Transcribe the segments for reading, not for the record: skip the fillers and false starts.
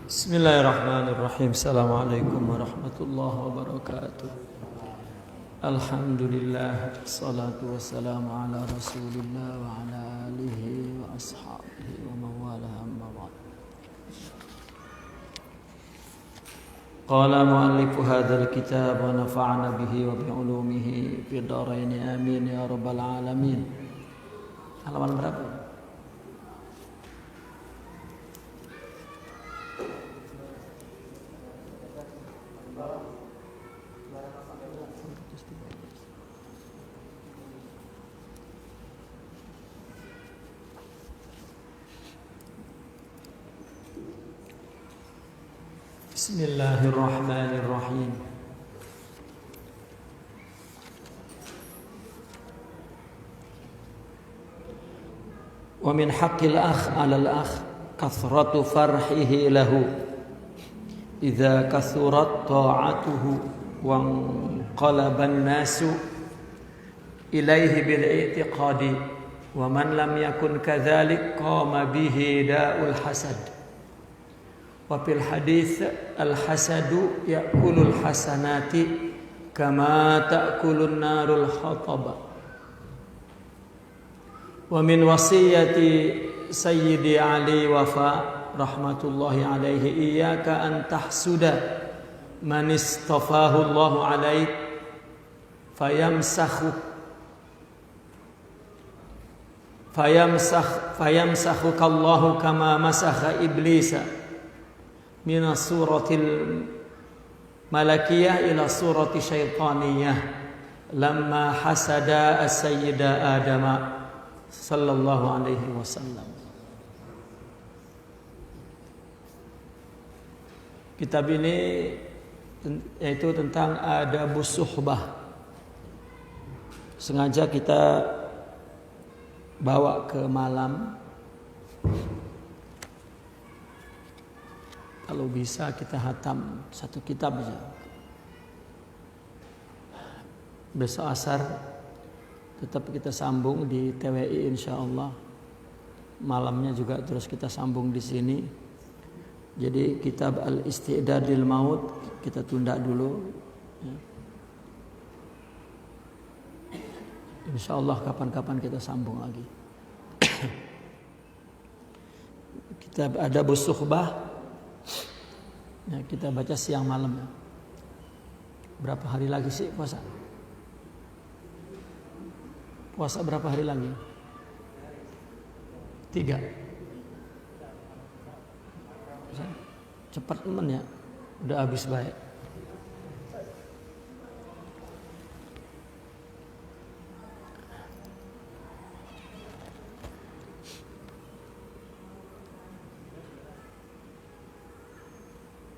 Bismillahirrahmanirrahim. Assalamualaikum warahmatullahi wabarakatuh. Alhamdulillah, salatu wassalamu ala rasulillah wa ala alihi wa ashabihi wa mawala amma ba'd. Qala muallifu hadzal kitab wa nafa'ana bihi wa bi'ulumihi fid dharain amin ya rabbal alamin. Halaman berapa? Bismillahirrahmanirrahim. Wa min haqqil akh 'alal akh kathratu farhihi lahu idza kathurat ta'atuhu wa qalaba an-nasu ilaihi bil i'tiqadi wa man lam yakun kadzalik qama bihi da'ul hasad. Wa fil hadits al-hasadu ya'kulul hasanati kama ta'kulun narul hatab. Wa min wasiyati Sayyidi Ali Wafa rahmatullahi alaihi iyyaka an tahsuda man istafahu Allahu alaik fayamsakhukallahu kama masakha iblisa minas suratil malakiyah ila surati syaitaniyah lamma hasada as-sayyida Adama sallallahu alaihi wasallam. Kitab ini yaitu tentang adabus suhbah. Sengaja kita bawa ke malam. Kalau bisa kita hatam satu kitab saja. Besok asar tetap kita sambung di TWI insyaallah. Malamnya juga terus kita sambung di sini. Jadi kitab Al-Istidadil Maut kita tunda dulu. Insyaallah kapan-kapan kita sambung lagi. Kitab Adabus Suhbah. Ya, kita baca siang malam. Berapa hari lagi sih puasa? Puasa berapa hari lagi? 3. Cepat teman ya. Udah habis baik.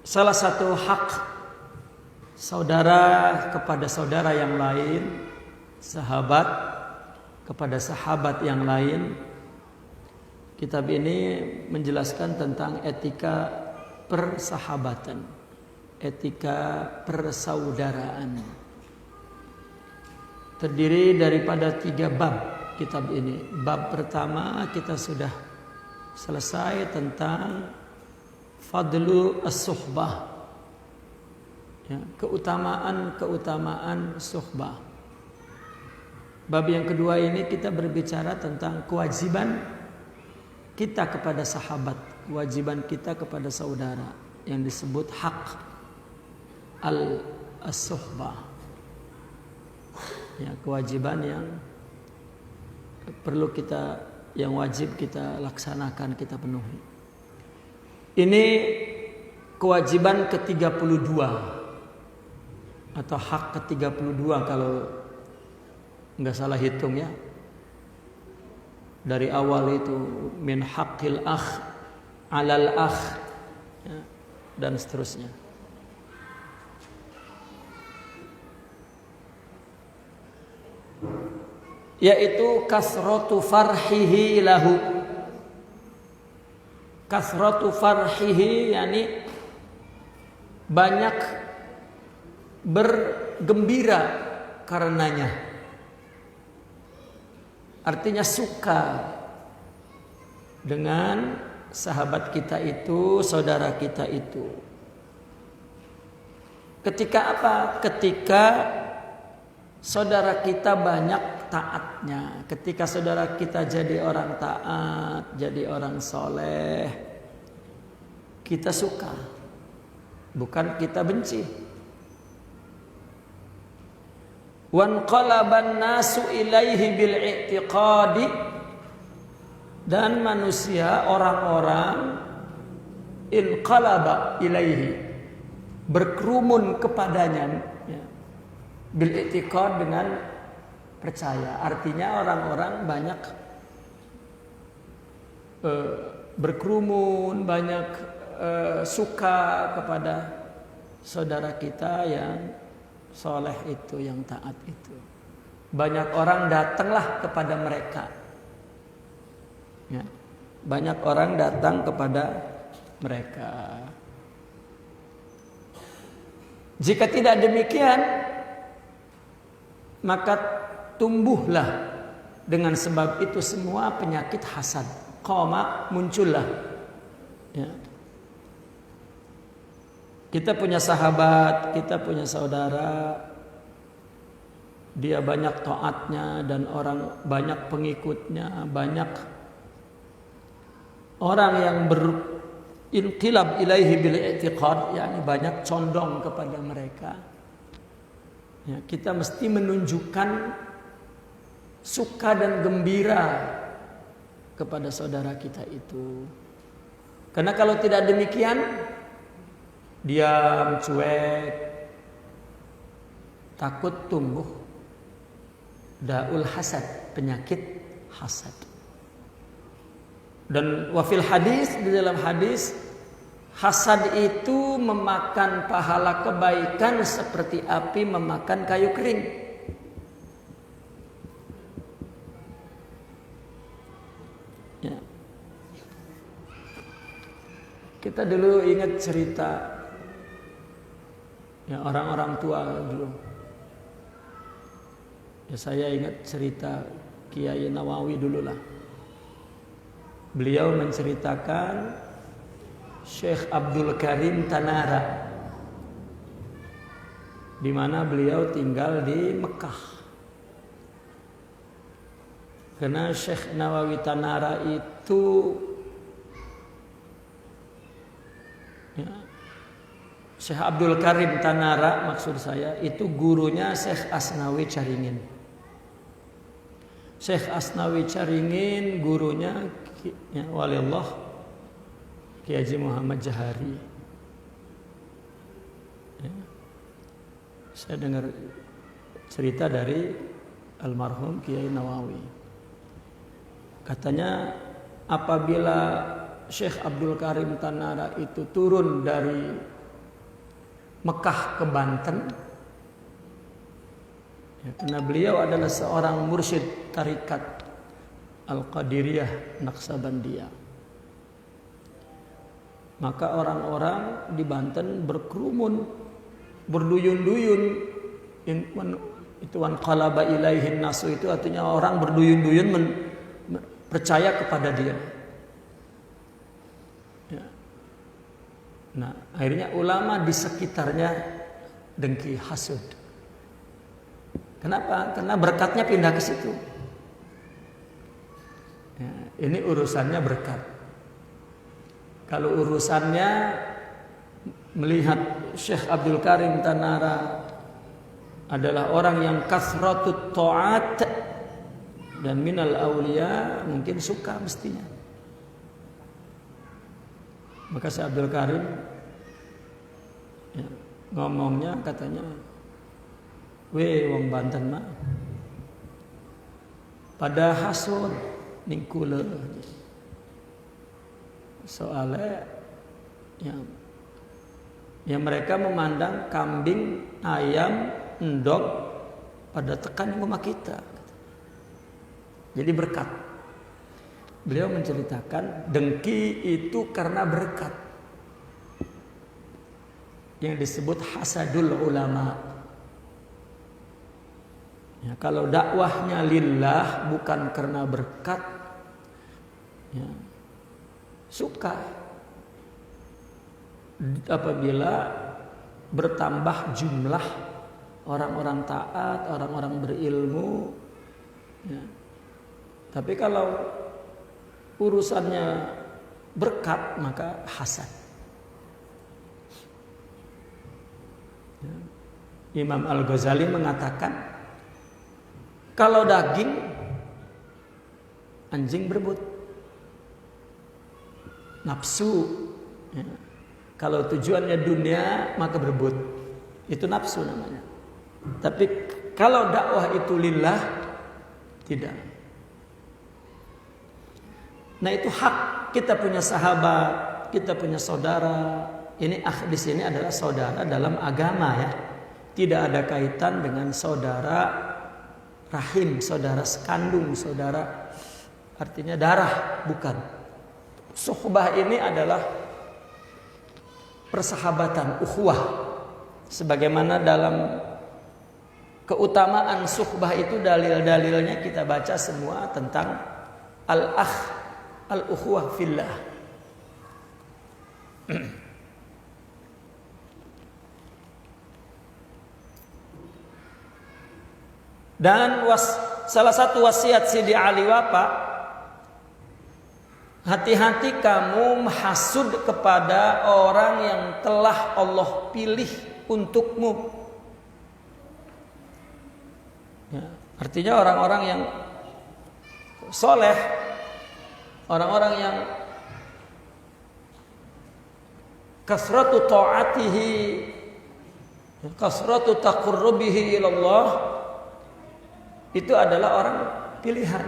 Salah satu hak saudara kepada saudara yang lain, sahabat kepada sahabat yang lain. Kitab ini menjelaskan tentang etika persahabatan, etika persaudaraan. Terdiri daripada 3 bab kitab ini. Bab pertama kita sudah selesai tentang fadlu as-suhbah, ya, keutamaan suhbah. Bab yang kedua ini kita berbicara tentang kewajiban kita kepada sahabat, kewajiban kita kepada saudara yang disebut hak as-suhbah, ya, kewajiban yang perlu kita, yang wajib kita laksanakan, kita penuhi. Ini kewajiban ke-32 atau hak ke-32 kalau enggak salah hitung ya. Dari awal itu min haqqil akh 'alal akh, ya, dan seterusnya. Yaitu kasratu farhihi lahu. Kasratu farhihi yani banyak bergembira karenanya. Artinya suka dengan sahabat kita itu, saudara kita itu. Ketika apa? Ketika saudara kita banyak taatnya, ketika saudara kita jadi orang taat, jadi orang soleh, kita suka, bukan kita benci. Wanqalaban nasu ilaihi bil i'tiqadi, dan manusia, orang-orang, inqalaba ilaihi, berkerumun kepadanya, ya, bil i'tiqad, dengan percaya. Artinya orang-orang banyak berkerumun, banyak suka kepada saudara kita yang soleh itu, yang taat itu. Banyak orang datanglah kepada mereka, ya, banyak orang datang kepada mereka. Jika tidak demikian, maka tumbuhlah dengan sebab itu semua penyakit hasad. Qama, muncullah, ya. Kita punya sahabat, kita punya saudara, dia banyak taatnya dan orang banyak pengikutnya, banyak orang yang berinqilab ilaihi bil i'tiqad, yakni banyak condong kepada mereka. Ya, kita mesti menunjukkan suka dan gembira kepada saudara kita itu. Karena kalau tidak demikian, diam, cuek, takut tumbuh daul hasad, penyakit hasad. Dan wafil hadis, di dalam hadis, hasad itu memakan pahala kebaikan seperti api memakan kayu kering. Ya. Kita dulu ingat cerita, ya, orang-orang tua dulu. Ya, saya ingat cerita Kiai Nawawi dulu lah. Beliau menceritakan Syekh Abdul Karim Tanara, di mana beliau tinggal di Mekah. Karena Syekh Nawawi Tanara itu, ya, Syekh Abdul Karim Tanara maksud saya, itu gurunya Syekh Asnawi Caringin. Syekh Asnawi Caringin gurunya, ya, waliullah Kiai Haji Muhammad Jahari. Ya. Saya dengar cerita dari almarhum Kiai Nawawi. Katanya apabila Syekh Abdul Karim Tanara itu turun dari Mekah ke Banten, ya, karena beliau adalah seorang mursyid tarikat Al-Qadiriyah Naqsabandiyah, maka orang-orang di Banten berkerumun, berduyun-duyun. Itu wanqalaba ilaihin nasu, itu artinya orang berduyun-duyun percaya kepada dia. Ya. Nah, akhirnya ulama di sekitarnya dengki, hasud. Kenapa? Karena berkatnya pindah ke situ. Ya, ini urusannya berkat. Kalau urusannya melihat Syekh Abdul Karim Tanara adalah orang yang kasratut ta'at dan minal awliya, mungkin suka mestinya. Maka Syekh Abdul Karim, ya, ngomongnya katanya, "We wong Banten mah pada hasud ning kula." Soalnya ya mereka memandang kambing, ayam, endog pada tekan rumah kita. Jadi berkat. Beliau menceritakan dengki itu karena berkat, yang disebut hasadul ulama. Ya, kalau dakwahnya lillah bukan karena berkat, ya, suka apabila bertambah jumlah orang-orang taat, orang-orang berilmu. Ya. Tapi kalau urusannya berkat, maka hasad. Ya. Imam Al-Ghazali mengatakan, kalau daging, anjing berebut, nafsu. Ya. Kalau tujuannya dunia, maka berebut. Itu nafsu namanya. Tapi kalau dakwah itu lillah, tidak. Nah, itu hak. Kita punya sahabat, kita punya saudara. Ini di sini adalah saudara dalam agama, ya. Tidak ada kaitan dengan saudara rahim, saudara sekandung, saudara artinya darah, bukan. Suhbah ini adalah persahabatan, ukhuwah. Sebagaimana dalam keutamaan suhbah itu dalil-dalilnya kita baca semua tentang al-akh, al-ukhuwah fillah. Dan salah satu wasiat Sidi Ali Wafa, hati-hati kamu menghasud kepada orang yang telah Allah pilih untukmu. Ya, artinya orang-orang yang soleh, orang-orang yang kasratu ta'atihi, kasratu taqarrubihi ilallah, itu adalah orang pilihan.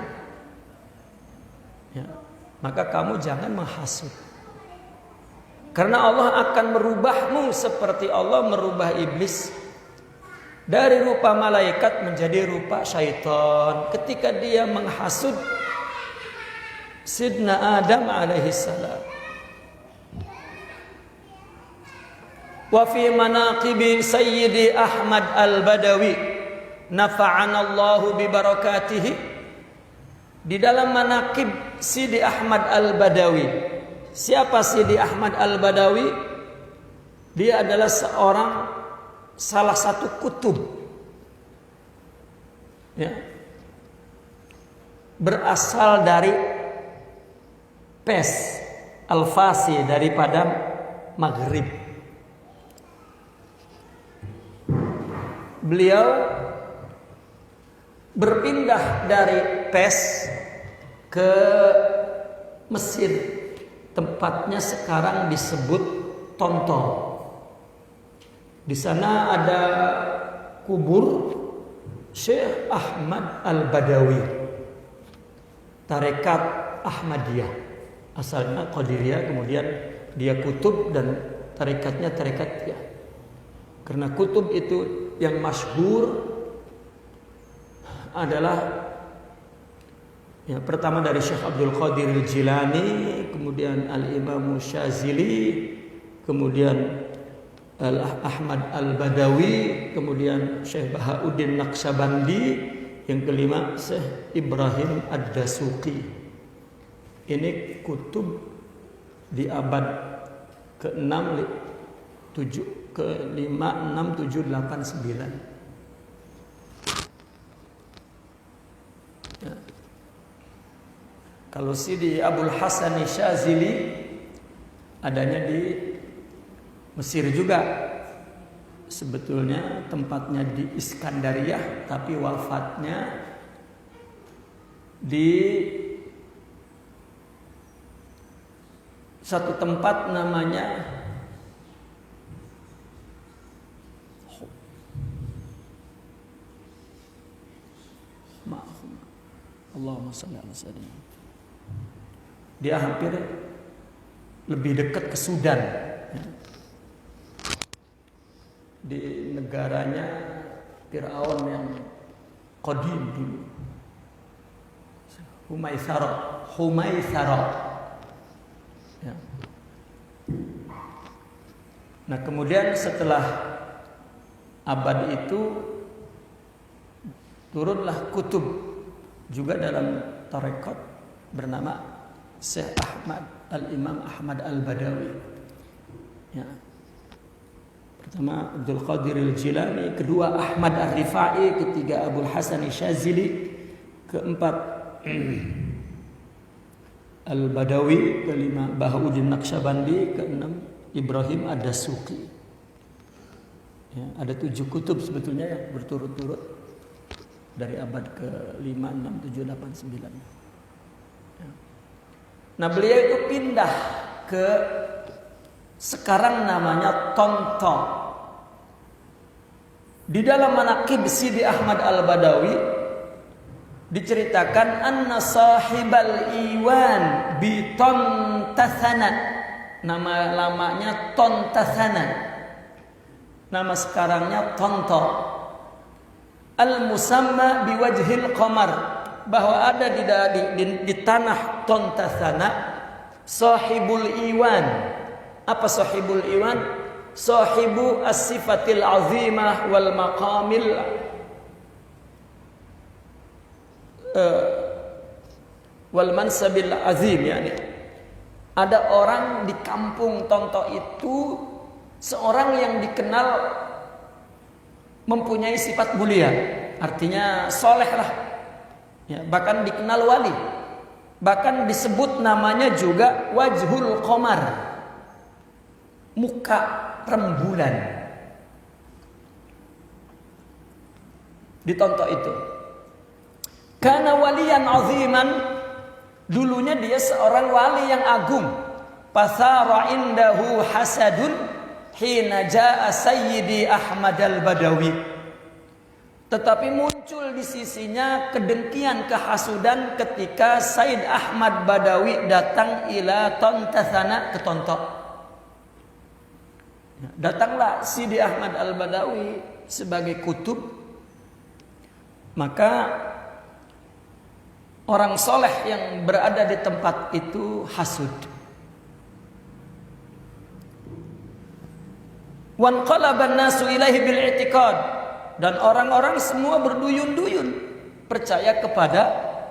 Ya, maka kamu jangan menghasut. Karena Allah akan merubahmu seperti Allah merubah iblis dari rupa malaikat menjadi rupa syaitan ketika dia menghasut Sidna Adam alaihissalam. Wa fi manaqibi Sayyidi Ahmad Al-Badawi nafa'anallahu bi barakatihi. Di dalam manaqib Sidi Ahmad Al-Badawi. Siapa Sidi Ahmad Al-Badawi? Dia adalah salah satu kutub, ya, berasal dari Pes, Al-Fasi, daripada Maghrib. Beliau berpindah dari Pes ke Mesir, tempatnya sekarang disebut Tonton. Di sana ada kubur Syekh Ahmad Al-Badawi, tarekat Ahmadiyah, asalnya Qadiriyah, kemudian dia kutub dan tarekatnya tarekat ya. Karena kutub itu yang masyhur adalah ya, pertama dari Syekh Abdul Qadir Al-Jilani, kemudian Al-Imam Syazili, kemudian Ahmad Al-Badawi, kemudian Syekh Bahauddin Naqsyabandi, yang kelima Syekh Ibrahim Ad-Dasuqi. Ini kutub di abad ke-6, ke-5, 6, 7, 8, 9. Ya. Kalau Sidi Abul Hasan Syazili adanya di Mesir juga. Sebetulnya tempatnya di Iskandariyah, tapi wafatnya di satu tempat namanya Allahumma shalli ala sayyidina. Dia hampir lebih dekat ke Sudan, ya. Di negaranya Fir'aun yang qadim dulu, Humaisara. Ya. Nah, kemudian setelah abad itu turunlah kutub juga dalam tarekat bernama Syekh Ahmad Al-Imam Ahmad Al-Badawi. Ya. Pertama Abdul Qadir Al-Jilani, kedua Ahmad Ar-Rifai, ketiga Abul Hasan Syazili, keempat Al-Badawi, kelima Bahauddin Naqsyabandi, keenam Ibrahim Ad-Dasuqi. Ya, ada 7 kutub sebetulnya yang berturut-turut dari abad ke-5, 6, 7, 8, 9. Ya. Nah, beliau itu pindah ke sekarang namanya Tonto. Di dalam manaqib Sidi Ahmad Al-Badawi diceritakan anna sahibal iwan bi Tontathana. Nama lamanya Tontathana. Nama sekarangnya Tonto. Al-musamma biwajhil qamar, bahwa ada di tanah Tontathana sahibul iwan. Apa sahibul iwan? Sahibu as-sifatil azimah wal maqamil wal mansabil azim, yani ada orang di kampung Tonto itu, seorang yang dikenal mempunyai sifat mulia, artinya soleh lah, ya, bahkan dikenal wali, bahkan disebut namanya juga wajhul qamar, muka rembulan. Di Tonto itu karena waliyan aziman, dulunya dia seorang wali yang agung. Pasara indahu hasadun hina jaa Sayyidi Ahmad Al-Badawi. Tetapi muncul di sisinya kedengkian, kehasudan ketika Said Ahmad Badawi datang ila Tontathana, ke Tonto. Datanglah Sidi Ahmad Al-Badawi sebagai kutub, maka orang soleh yang berada di tempat itu hasud. Wanqalaban nasu ilaihi bil i'tiqad, dan orang-orang semua berduyun-duyun percaya kepada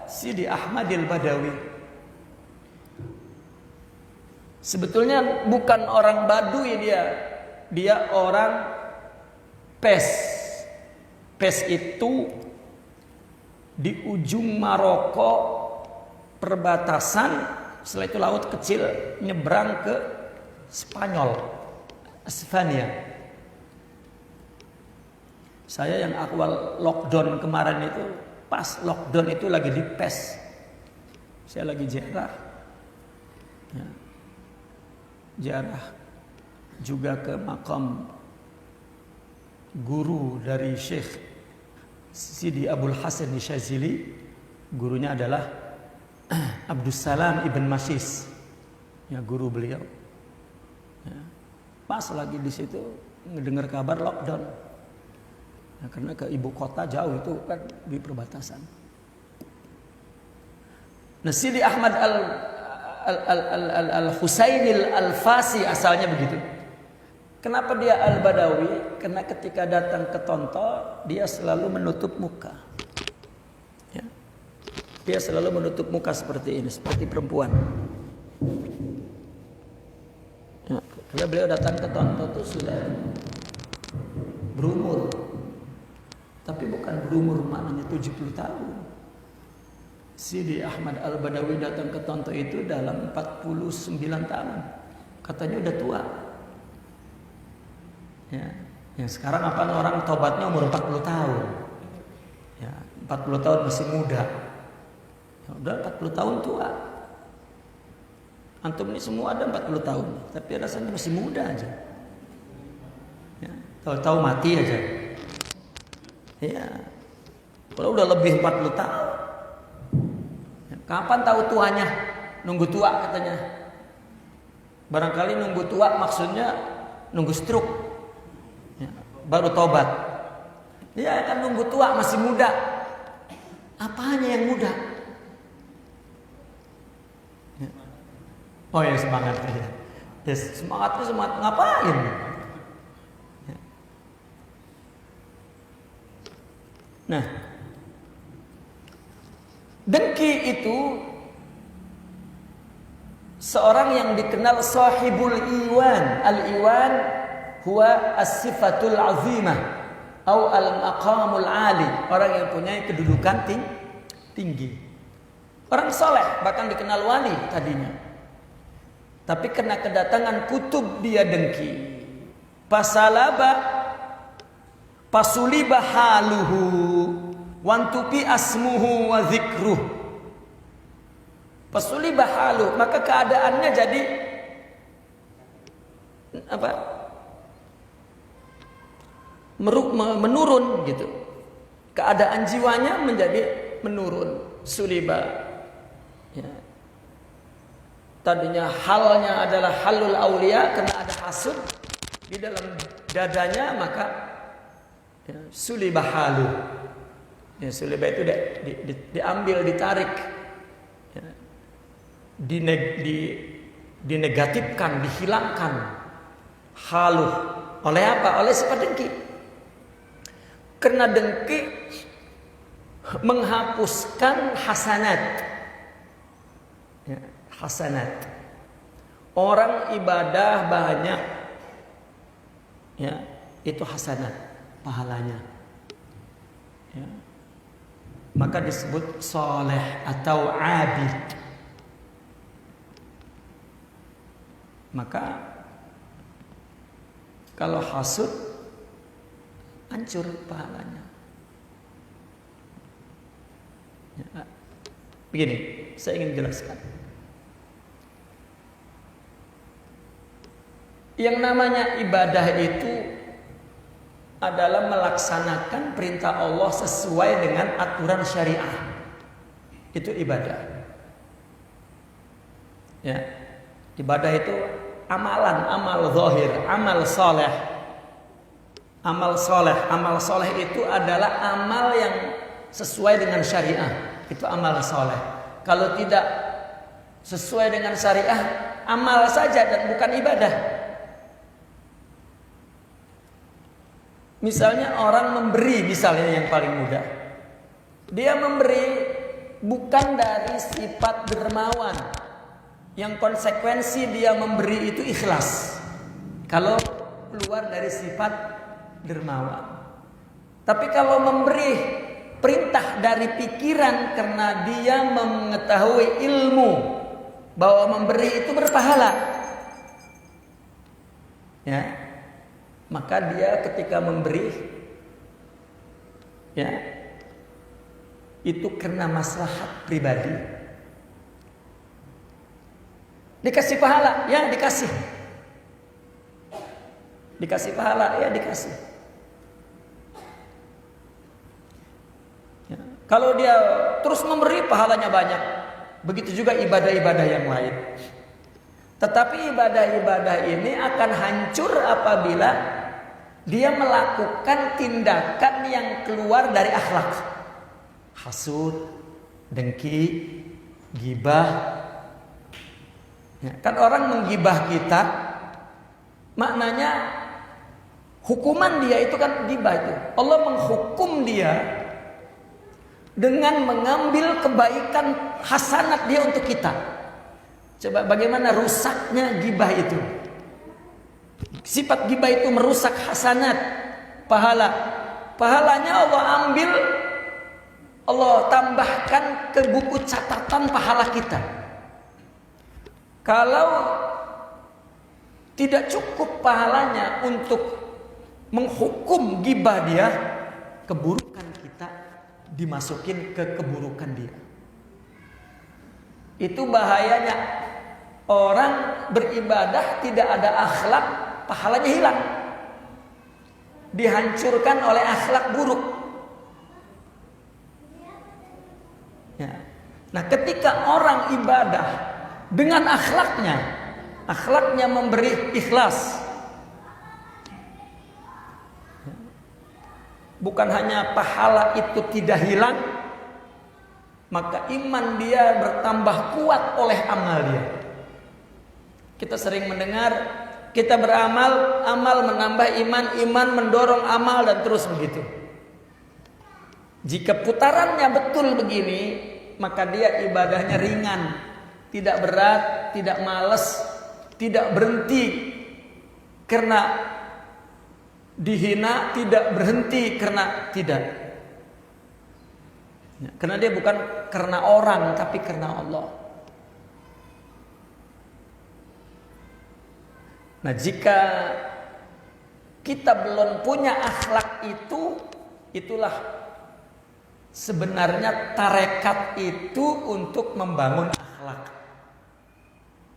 Sidi Ahmad Al-Badawi. Sebetulnya bukan orang Baduy dia orang Pes. Pes itu di ujung Maroko, perbatasan, setelah itu laut kecil nyebrang ke Spanyol, Spania. Saya yang awal lockdown kemarin itu, pas lockdown itu lagi di Pes. Saya lagi ziarah. Ya. Ziarah juga ke makam guru dari Syekh Sidi Abul Hasan Syazili. Gurunya adalah Abdussalam Ibn Masis, ya, guru beliau. Ya. Pas lagi di situ ngedengar kabar lockdown, ya, karena ke ibu kota jauh itu kan di perbatasan. Nah, Sidi Ahmad Al-Husainil Al-Fasi asalnya begitu. Kenapa dia Al-Badawi? Karena ketika datang ke Tonto, dia selalu menutup muka. Ya. Dia selalu menutup muka seperti ini, seperti perempuan. Ya. Karena beliau datang ke Tonto itu sudah berumur. Tapi bukan berumur maknanya 70 tahun. Sidi Ahmad Al-Badawi datang ke Tonto itu dalam 49 tahun. Katanya udah tua. Ya, yang sekarang apa orang tobatnya umur 40 tahun. Ya, 40 tahun masih muda. Ya, udah 40 tahun tua. Antum ini semua ada 40 tahun, tapi rasanya masih muda aja. Ya, tahu-tahu mati aja. Ya. Kalau udah lebih 40 tahun. Ya, kapan tahu tuanya? Nunggu tua katanya. Barangkali nunggu tua maksudnya nunggu stroke. Baru tobat. Dia akan nunggu tua, masih muda. Apanya yang muda? Ya. Oh ya, semangat aja. Ya, semangatnya semangat ngapain? Ya. Nah, dengki itu seorang yang dikenal sahibul iwan. Al-iwan huwa as-sifatul azimah atau al-maqamul ali, orang yang punya kedudukan tinggi. Orang soleh, bahkan dikenal wali tadinya. Tapi karena kedatangan kutub dia dengki. Pasuliba haluhu wantupi asmuhu wa zikruh. Pasuliba haluhu, maka keadaannya jadi menurun gitu. Keadaan jiwanya menjadi menurun. Suliba, ya. Tadinya halnya adalah halul aulia, karena ada hasud di dalam dadanya, maka ya, suliba halu. Ya, suliba itu diambil, ditarik, ya. Dinegatifkan, dihilangkan. Halu oleh apa? Oleh sifat dengki. Karena dengki menghapuskan hasanat. Ya, hasanat. Orang ibadah banyak, ya, itu hasanat pahalanya. Ya. Maka disebut soleh atau abid. Maka kalau hasud, hancur pahalanya. Ya. Begini, saya ingin jelaskan. Yang namanya ibadah itu adalah melaksanakan perintah Allah sesuai dengan aturan syariah. Itu ibadah. Ya. Ibadah itu amalan, amal zahir, amal soleh. Amal soleh itu adalah amal yang sesuai dengan syariah. Itu amal soleh. Kalau tidak sesuai dengan syariah, amal saja dan bukan ibadah. Misalnya orang memberi, misalnya yang paling mudah, dia memberi bukan dari sifat dermawan, yang konsekuensi dia memberi itu ikhlas. Kalau keluar dari sifat dermawan. Tapi kalau memberi perintah dari pikiran karena dia mengetahui ilmu bahwa memberi itu berpahala, ya, maka dia ketika memberi, ya, itu karena maslahat pribadi. Dikasih pahala, ya dikasih. Dikasih pahala, ya dikasih. Ya. Kalau dia terus memberi, pahalanya banyak. Begitu juga ibadah-ibadah yang lain. Tetapi ibadah-ibadah ini akan hancur apabila dia melakukan tindakan yang keluar dari akhlak. Hasud, dengki, gibah. Ya, kan orang menggibah kita, maknanya hukuman dia itu kan gibah itu. Allah menghukum dia dengan mengambil kebaikan hasanat dia untuk kita. Coba bagaimana rusaknya gibah itu. Sifat gibah itu merusak hasanat, pahala. Pahalanya Allah ambil, Allah tambahkan ke buku catatan pahala kita. Kalau tidak cukup pahalanya untuk menghukum gibah dia, keburukan kita dimasukin ke keburukan dia. Itu bahayanya. Orang beribadah tidak ada akhlak, pahalanya hilang. Dihancurkan oleh akhlak buruk. Ya. Nah, ketika orang ibadah dengan akhlaknya memberi ikhlas. Bukan hanya pahala itu tidak hilang, maka iman dia bertambah kuat oleh amal dia. Kita sering mendengar, kita beramal, amal menambah iman, iman mendorong amal, dan terus begitu. Jika putarannya betul begini, maka dia ibadahnya ringan, tidak berat, tidak malas, tidak berhenti karena dihina, tidak berhenti karena tidak. Karena dia bukan karena orang, tapi karena Allah. Nah, jika kita belum punya akhlak itu, itulah sebenarnya tarekat itu untuk membangun akhlak.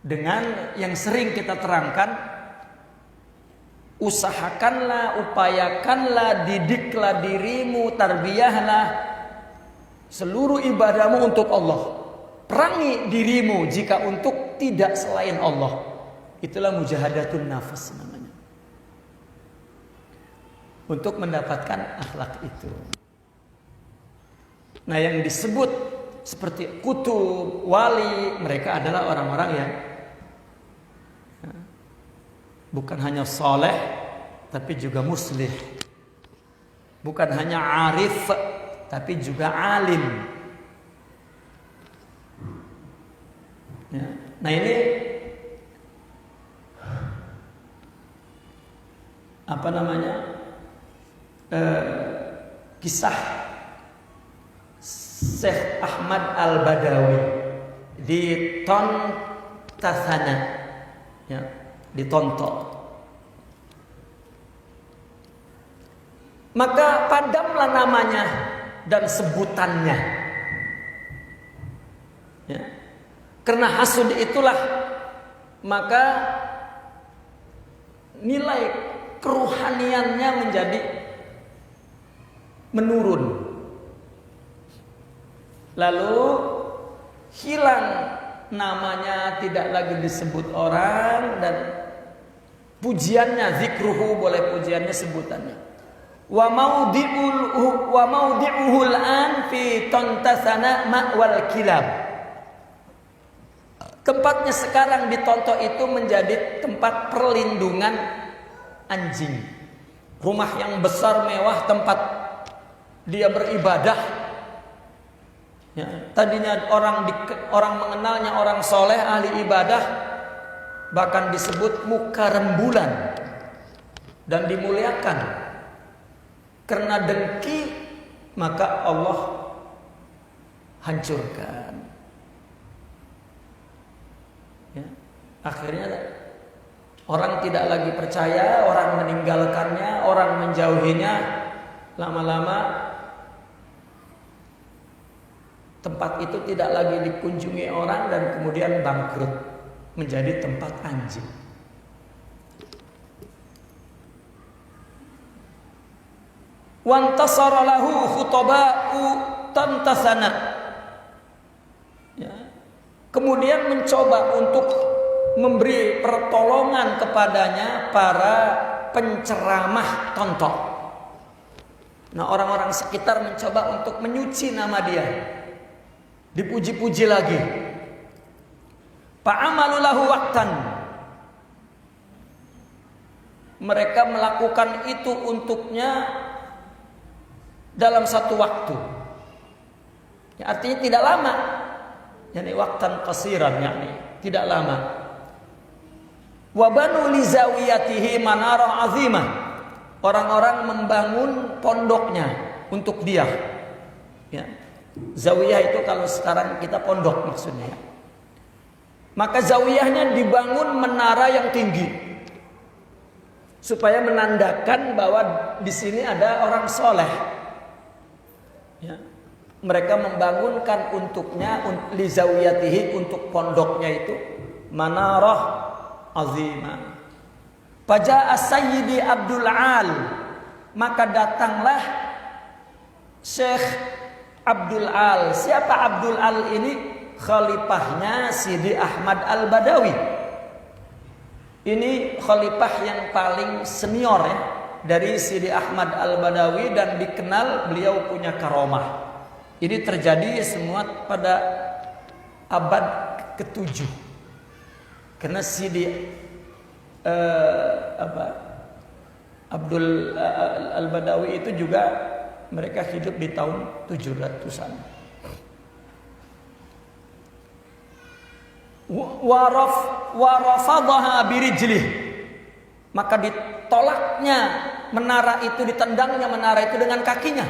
Dengan yang sering kita terangkan, usahakanlah, upayakanlah, didiklah dirimu, tarbiyahlah seluruh ibadahmu untuk Allah. Perangi dirimu jika untuk tidak selain Allah. Itulah mujahadatun nafas namanya. Untuk mendapatkan akhlak itu. Nah, yang disebut seperti kutub, wali, mereka adalah orang-orang yang bukan hanya soleh, tapi juga muslih. Bukan hanya arif, tapi juga alim. Ya. Nah, ini apa namanya? Kisah Syekh Ahmad Al-Badawi di Tontasana, ya, di Tonto. Maka padamlah namanya dan sebutannya, ya. Karena hasud itulah maka nilai keruhaniannya menjadi menurun. Lalu hilang namanya, tidak lagi disebut orang, dan pujiannya, zikruhu, boleh pujiannya, sebutannya. Wa maudi'uhul an fi Tontasana ma'wal kilab. Tempatnya sekarang di Tonto itu menjadi tempat perlindungan anjing. Rumah yang besar mewah, tempat dia beribadah. Ya, tadinya orang mengenalnya orang soleh, ahli ibadah, bahkan disebut muka rembulan dan dimuliakan. Karena dengki, maka Allah hancurkan. Ya, akhirnya orang tidak lagi percaya, orang meninggalkannya, orang menjauhinya. Lama-lama tempat itu tidak lagi dikunjungi orang dan kemudian bangkrut menjadi tempat anjing. Wantasara lahu khutaba'u Tontasana. Ya. Kemudian mencoba untuk memberi pertolongan kepadanya para penceramah Tonto. Nah, orang-orang sekitar mencoba untuk menyuci nama dia. Dipuji-puji lagi. Fa'amalu lahu waqtan. Mereka melakukan itu untuknya dalam satu waktu. Ya, artinya tidak lama. Yani waqtan qasiran, yani tidak lama. Wa banu li zawiyatihi manarah azimah. Orang-orang membangun pondoknya untuk dia. Ya. Zawiyah itu kalau sekarang kita pondok maksudnya. Maka zawiyahnya dibangun menara yang tinggi supaya menandakan bahwa di sini ada orang soleh. Ya. Mereka membangunkan untuknya, li zawiyatihi, untuk pondoknya itu manarah azimah. Faja'a Sayyidi Abdul Al, maka datanglah Syekh Abdul Al. Siapa Abdul Al ini? Khalifahnya Sidi Ahmad Al-Badawi. Ini khalifah yang paling senior, ya, dari Sidi Ahmad Al-Badawi, dan dikenal beliau punya karomah. Ini terjadi semua pada abad ke-7. Karena Sidi Abdul Al-Badawi itu juga mereka hidup di tahun 700-an. wa rafadhaha birijlih, maka ditolaknya menara itu, ditendangnya menara itu dengan kakinya.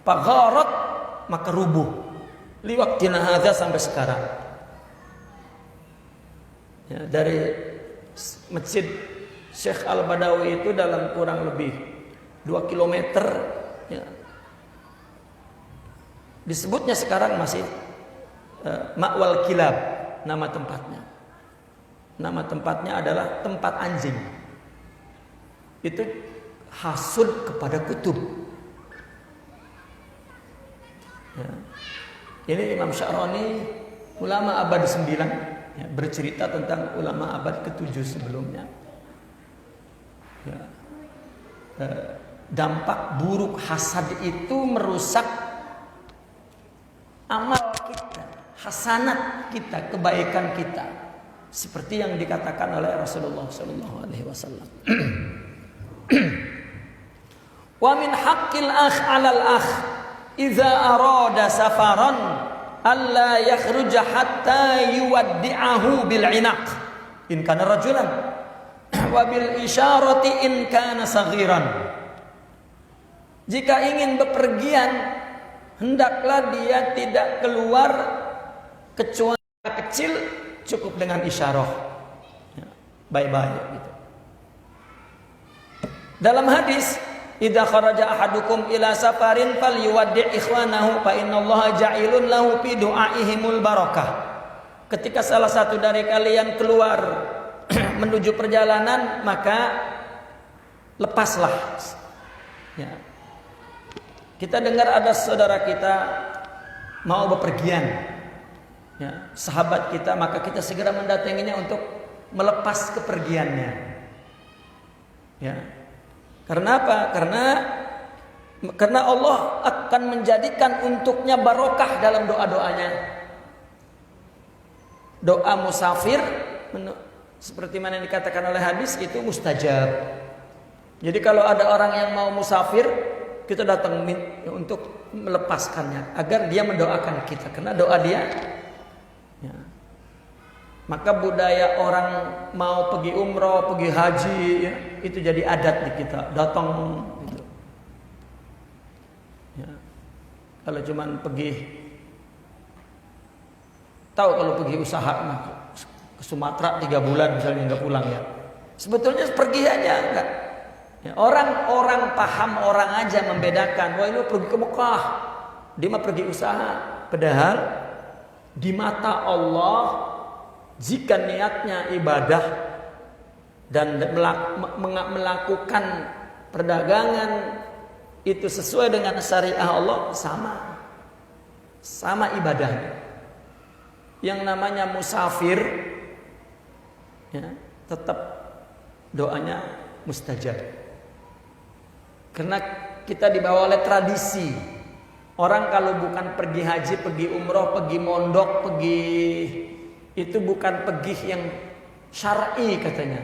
Fagharat, maka rubuh. Liwaqtina hadza, sampai sekarang. Ya, dari masjid Syekh Al-Badawi itu dalam kurang lebih 2 kilometer, ya. Disebutnya sekarang masih Ma'wal Kilab, nama tempatnya. Nama tempatnya adalah tempat anjing. Itu hasud kepada kutub. Ya. Ini Imam Sya'rani, ulama abad 9, ya, bercerita tentang ulama abad ke-7 sebelumnya. Ya. Dampak buruk hasad itu merusak amal kita, hasanat kita, kebaikan kita, seperti yang dikatakan oleh Rasulullah sallallahu alaihi wasallam. Wa min haqqil akh 'alal akh idza arada safaran alla yakhruja hatta yuwaddi'ahu bil 'inaq in kana rajulan wa bil isyarati in kana saghiran. Jika ingin bepergian, hendaklah dia tidak keluar kecuali kecil, cukup dengan isyarah. Ya, bye-bye gitu. Dalam hadis, idza kharaja ahadukum ila safarin falyuwaddi' ikhwanahu fa innallaha ja'ilun lahu fi du'aihimul barakah. Ketika salah satu dari kalian keluar menuju perjalanan, maka lepaslah. Ya. Kita dengar ada saudara kita mau bepergian, ya, sahabat kita, maka kita segera mendatanginya untuk melepas kepergiannya. Ya. Karena apa? Karena Allah akan menjadikan untuknya barokah dalam doa-doanya. Doa musafir, seperti mana yang dikatakan oleh hadis, itu mustajab. Jadi kalau ada orang yang mau musafir, kita datang untuk melepaskannya agar dia mendoakan kita, karena doa dia. Ya. Maka budaya orang mau pergi umroh, pergi haji, ya, itu jadi adat di kita, datang gitu. Ya. Kalau cuman pergi, tahu kalau pergi usaha, nah, ke Sumatera 3 bulan misalnya nggak pulang, ya. Sebetulnya pergi aja enggak. Ya, orang paham, orang aja membedakan. Wah, ini pergi ke Mekah, dia mah pergi usaha. Padahal di mata Allah, jika niatnya ibadah dan melakukan perdagangan itu sesuai dengan syariah Allah, sama ibadahnya. Yang namanya musafir, ya, tetap doanya mustajab. Karena kita dibawa oleh tradisi. Orang kalau bukan pergi haji, pergi umroh, pergi mondok, itu bukan pergi yang syar'i katanya.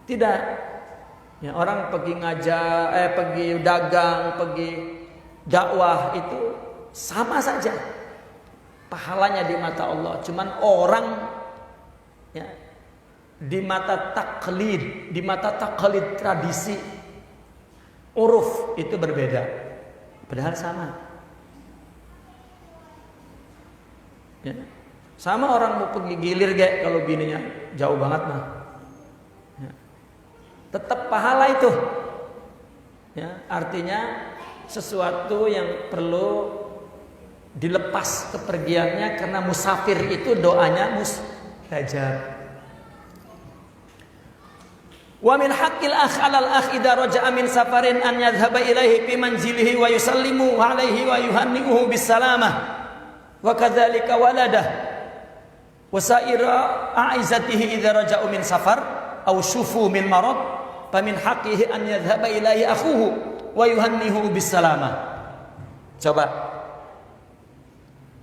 Tidak. Ya, orang pergi pergi dagang, pergi dakwah, itu sama saja pahalanya di mata Allah. Cuman orang, ya, di mata taklid tradisi, uruf itu berbeda, padahal sama. Ya. Sama orang mau pergi gilir kayak kalau bininya jauh banget mah, ya, tetap pahala itu. Ya, artinya sesuatu yang perlu dilepas kepergiannya, karena musafir itu doanya mustajab. Wa min haqqil akh 'alal akh idza raja'a min safarin an yadhhaba ilaihi fi manzilihi wa yusallimu 'alaihi wa yuhanni'uhu bis salamah wa kadzalika waladah wa sa'ira a'izatihi idza raja'u min safar aw syufu min marad fa min haqqihi an yadhhaba ilaihi akhuhu wa yuhanni'uhu bis salamah. Coba,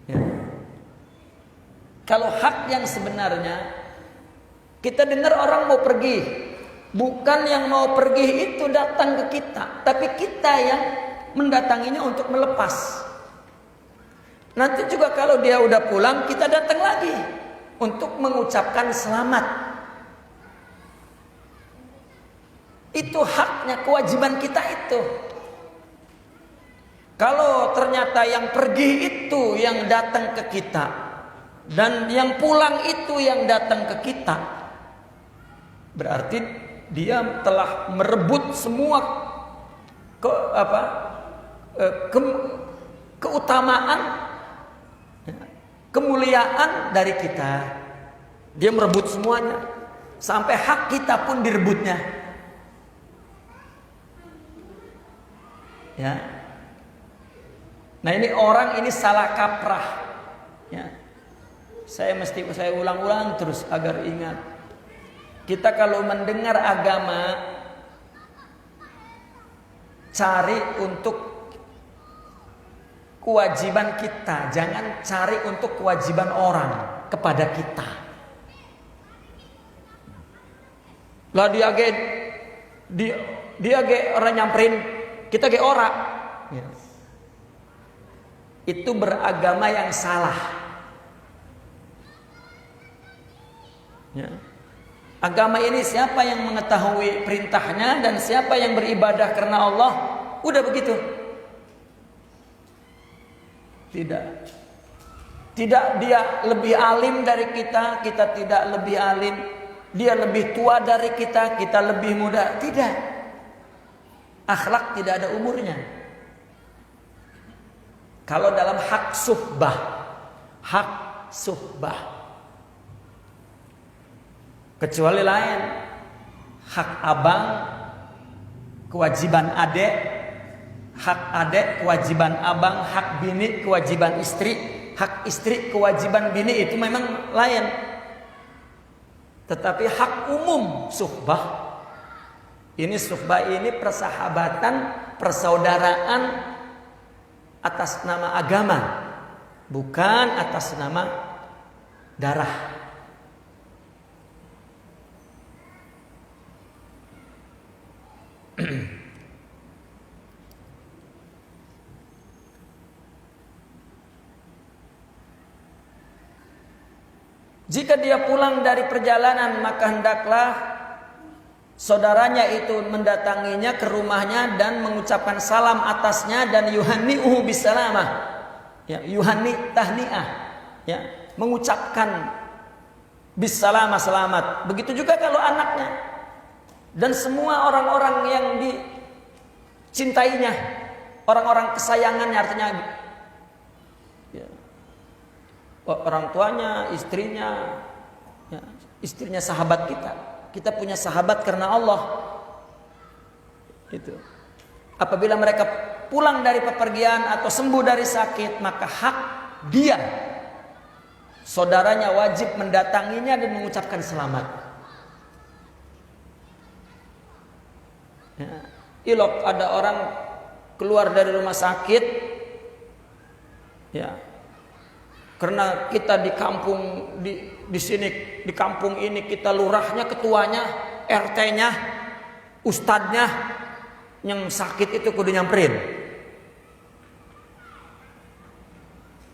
ya. Kalau hak yang sebenarnya, kita dengar orang mau pergi, bukan yang mau pergi itu datang ke kita, tapi kita yang mendatanginya untuk melepas. Nanti juga kalau dia udah pulang, kita datang lagi. untuk mengucapkan selamat. Itu haknya, kewajiban kita itu. Kalau ternyata yang pergi itu yang datang ke kita dan yang pulang itu yang datang ke kita, berarti dia telah merebut semua keutamaan, kemuliaan dari kita. Dia merebut semuanya, sampai hak kita pun direbutnya. Ya. Nah, ini orang ini salah kaprah. Ya. Saya ulang-ulang terus agar ingat. Kita kalau mendengar agama, cari untuk kewajiban kita, jangan cari untuk kewajiban orang kepada kita. Lah dia ge orang nyamperin, kita ge ora. Ya. Itu beragama yang salah. Ya. Agama ini siapa yang mengetahui perintahnya dan siapa yang beribadah karena Allah, udah begitu. Tidak dia lebih alim dari kita, kita tidak lebih alim. Dia lebih tua dari kita, kita lebih muda. Tidak. Akhlak tidak ada umurnya. Kalau dalam hak suhbah. Kecuali lain, hak abang, kewajiban adek, hak adek, kewajiban abang, hak bini, kewajiban istri, hak istri, kewajiban bini itu memang lain. Tetapi hak umum suhbah, ini persahabatan, persaudaraan atas nama agama, bukan atas nama darah. Jika dia pulang dari perjalanan, maka hendaklah saudaranya itu mendatanginya ke rumahnya dan mengucapkan salam atasnya dan yuhanni'uhu bisalamah. Ya, yuhanni tahniah. Ya, mengucapkan bisalamah, selamat. Begitu juga kalau anaknya dan semua orang-orang yang dicintainya, orang-orang kesayangannya, artinya ya, orang tuanya, istrinya, ya, istrinya sahabat kita. Kita punya sahabat karena Allah. Itu. Apabila mereka pulang dari pepergian atau sembuh dari sakit, maka hak dia, saudaranya wajib mendatanginya dan mengucapkan selamat. Ya. Ilok ada orang keluar dari rumah sakit, ya. Karena kita di kampung di sini, di kampung ini kita lurahnya, ketuanya, RT-nya, ustadznya yang sakit itu kudu nyamperin.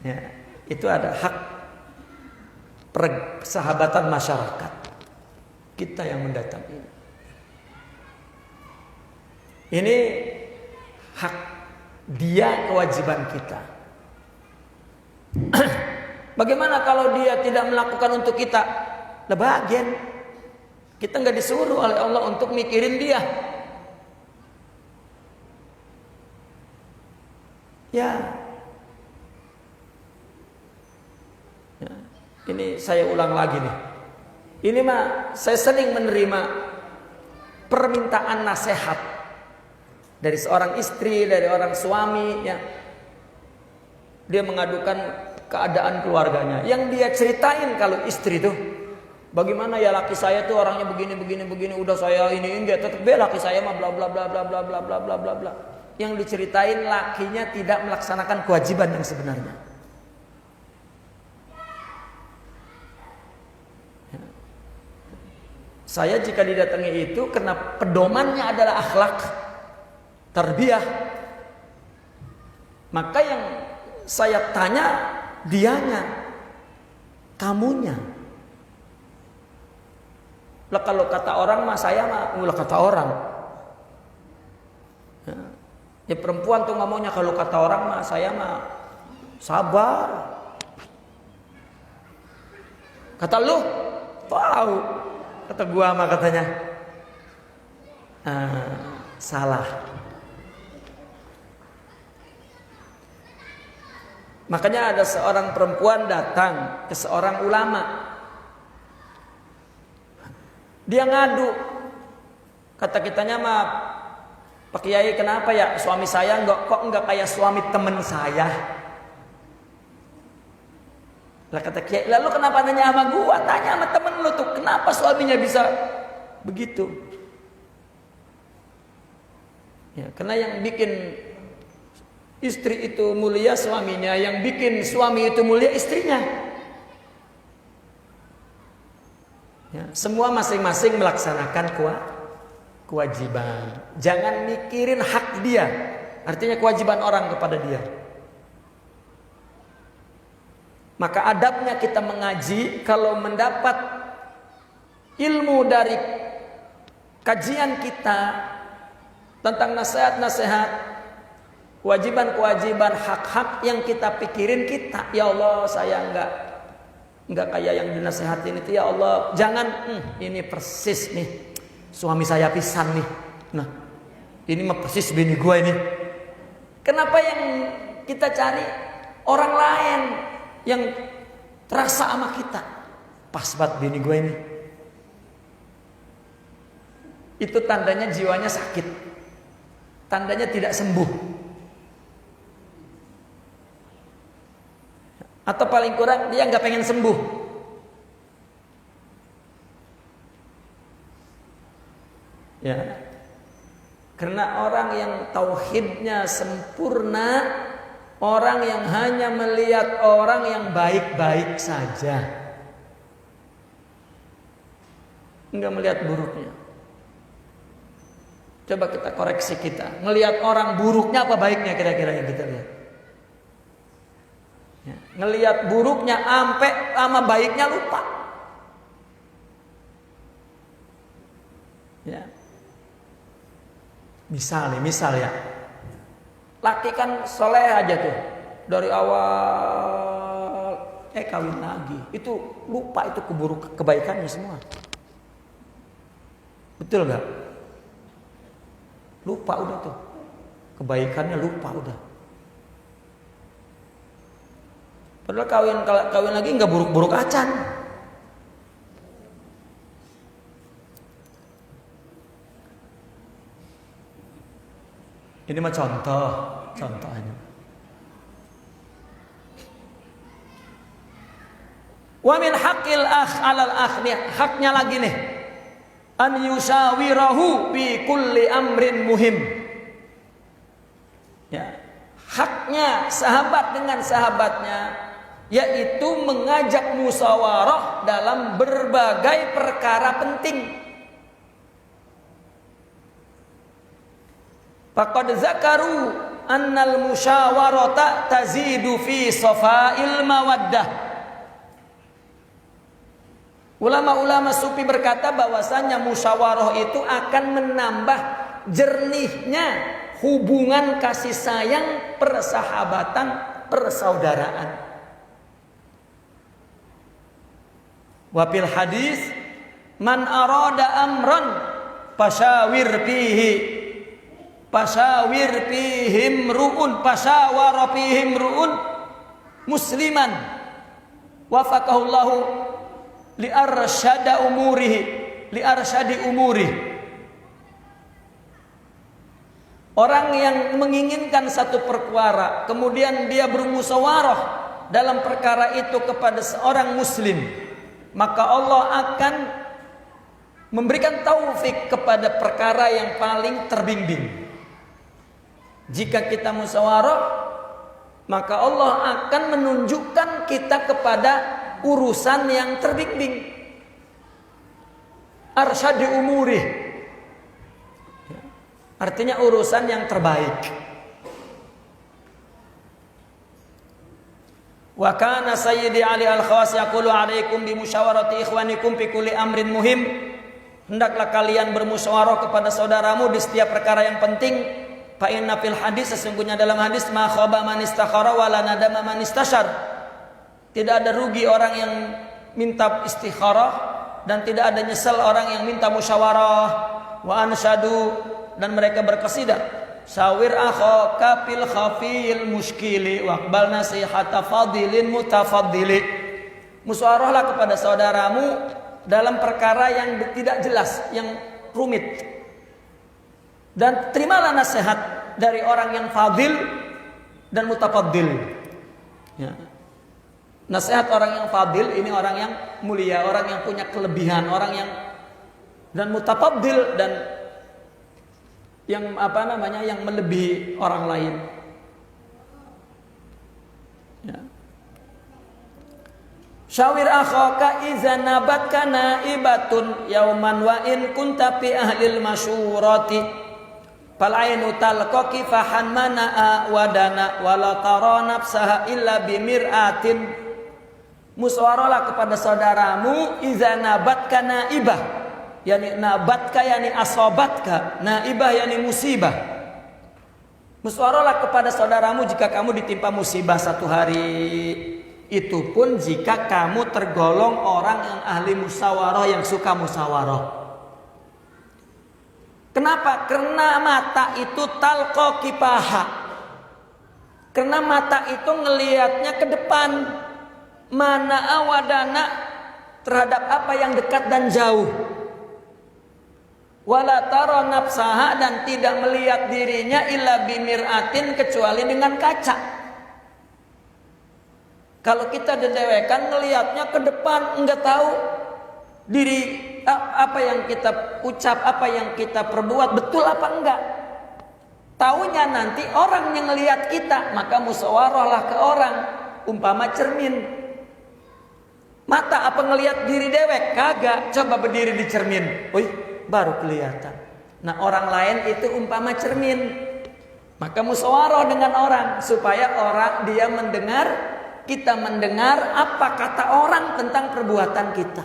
Ya, itu ada hak persahabatan masyarakat. Kita yang mendatangi. Ini hak dia, kewajiban kita. Bagaimana kalau dia tidak melakukan untuk kita? Lebagian kita nggak disuruh oleh Allah untuk mikirin dia. Ya. Ini saya ulang lagi nih. Ini mah saya sering menerima permintaan nasihat dari seorang istri, dari orang suami, ya. Dia mengadukan keadaan keluarganya. Yang dia ceritain kalau istri tuh, bagaimana ya laki saya tuh orangnya begini, udah saya ini enggak, tetap laki saya mah bla bla bla bla bla bla bla bla bla bla. Yang diceritain lakinya tidak melaksanakan kewajiban yang sebenarnya. Saya jika didatangi itu karena pedomannya adalah akhlak, tarbiyah, maka yang saya tanya dianya, kamunya Lah kalau kata orang mah saya mah, lah kata orang. Ya perempuan tuh ngomongnya kalau kata orang mah saya mah sabar. Kata lu, tahu. Kata gua mah katanya. Salah. Makanya ada seorang perempuan datang ke seorang ulama. Dia ngadu. Kata kitanya mah, Pak Kiai kenapa ya suami saya kok enggak kayak suami temen saya? Lah kata Kiai, lalu kenapa nanya sama gua? Tanya sama temen lu tuh, kenapa suaminya bisa begitu? Ya, karena yang bikin istri itu mulia suaminya, yang bikin suami itu mulia istrinya. Ya, semua masing-masing melaksanakan kewajiban. Jangan mikirin hak dia, artinya kewajiban orang kepada dia. Maka adabnya kita mengaji, kalau mendapat ilmu dari kajian kita tentang nasihat-nasihat, kewajiban-kewajiban, hak-hak yang kita pikirin kita, ya Allah saya enggak kayak yang dinasihatin itu, ya Allah jangan ini persis nih suami saya pisan nih, nah ini mah persis bini gue ini. Kenapa yang kita cari orang lain yang terasa sama kita, pas banget bini gue ini? Itu tandanya jiwanya sakit, tandanya tidak sembuh. Atau paling kurang dia nggak pengen sembuh. Ya, karena orang yang tauhidnya sempurna, orang yang hanya melihat orang yang baik-baik saja, nggak melihat buruknya. Coba kita koreksi kita, ngelihat orang buruknya apa baiknya kira-kira yang kita lihat? Ya, ngelihat buruknya ampe sama baiknya lupa. Ya. Misal ya, laki kan soleh aja tuh dari awal, kawin lagi, itu lupa itu kebaikannya semua. Betul nggak? Lupa udah tuh, kebaikannya lupa udah. Padahal kawin lagi nggak buruk-buruk acan. Ini mah contoh aja. Wa min haqqil akh 'alal akh, haknya lagi nih, an yusawirahu bi kulli amrin muhim. Ya, haknya sahabat dengan sahabatnya yaitu mengajak musyawarah dalam berbagai perkara penting. Faqad zakaru annal musyawarata tazidu fi safa'il mawaddah. Ulama-ulama sufi berkata bahwasanya musyawarah itu akan menambah jernihnya hubungan kasih sayang, persahabatan, persaudaraan. Wafil hadis, man arada amran pasawir fihim ru'un musliman wafaqahullahu li arsyadi umurihi. Orang yang menginginkan satu perkara, kemudian dia bermusyawarah dalam perkara itu kepada seorang muslim, maka Allah akan memberikan taufik kepada perkara yang paling terbimbing. Jika kita musyawarah, maka Allah akan menunjukkan kita kepada urusan yang terbimbing. Arsyadi umurih, artinya urusan yang terbaik. Wa kana sayyidi Ali al-Khawas yaqulu alaikum bi musyawarati ikhwanikum fi kulli amrin muhim Hendaklah kalian bermusyawarah kepada saudaramu di setiap perkara yang penting. Fa inna fil hadis, sesungguhnya dalam hadis, ma khaba man istakhara wa la nadama man istashar. Tidak ada rugi orang yang minta istikharah dan tidak ada nyesal orang yang minta musyawarah. Wa ansyadu, dan mereka berqasidah, syawir akhaka fil khafil muskili waqbal nasihata fadilin mutafaddili. Musyawarahlah kepada saudaramu dalam perkara yang tidak jelas, yang rumit, dan terimalah nasihat dari orang yang fadil dan mutafaddil. Ya. Nasihat orang yang fadil ini orang yang mulia, orang yang punya kelebihan, orang yang, dan mutafaddil dan yang yang melebihi orang lain. Ya. Syawir akhaka iza nabatka naibatun yauman wa in kunta fi ahlil masyurati fal ainu talqaki fahan manaa wadana wala tara nafsaha illa bimir'atin. Musyawarahlah kepada saudaramu iza nabatka naibah, yani nabatka yani asobatka, naibah yani musibah. Musyawarahlah kepada saudaramu jika kamu ditimpa musibah satu hari. Itu pun jika kamu tergolong orang yang ahli musyawarah, yang suka musyawarah. Kenapa? Karena mata itu talqa kipaha. Karena mata itu ngelihatnya ke depan, mana awadana, terhadap apa yang dekat dan jauh. Wala tara nafsaha, dan tidak melihat dirinya illa bimiratin, kecuali dengan kaca. Kalau kita dedewekan ngelihatnya ke depan, enggak tahu diri apa yang kita ucap, apa yang kita perbuat betul apa enggak. Taunya nanti orang yang ngelihat kita, maka musyawarahlah ke orang, umpama cermin. Mata apa ngelihat diri dewek? Kagak. Coba berdiri di cermin, wih, baru kelihatan. Nah, orang lain itu umpama cermin. Maka musyawarah dengan orang supaya orang dia mendengar, kita mendengar apa kata orang tentang perbuatan kita.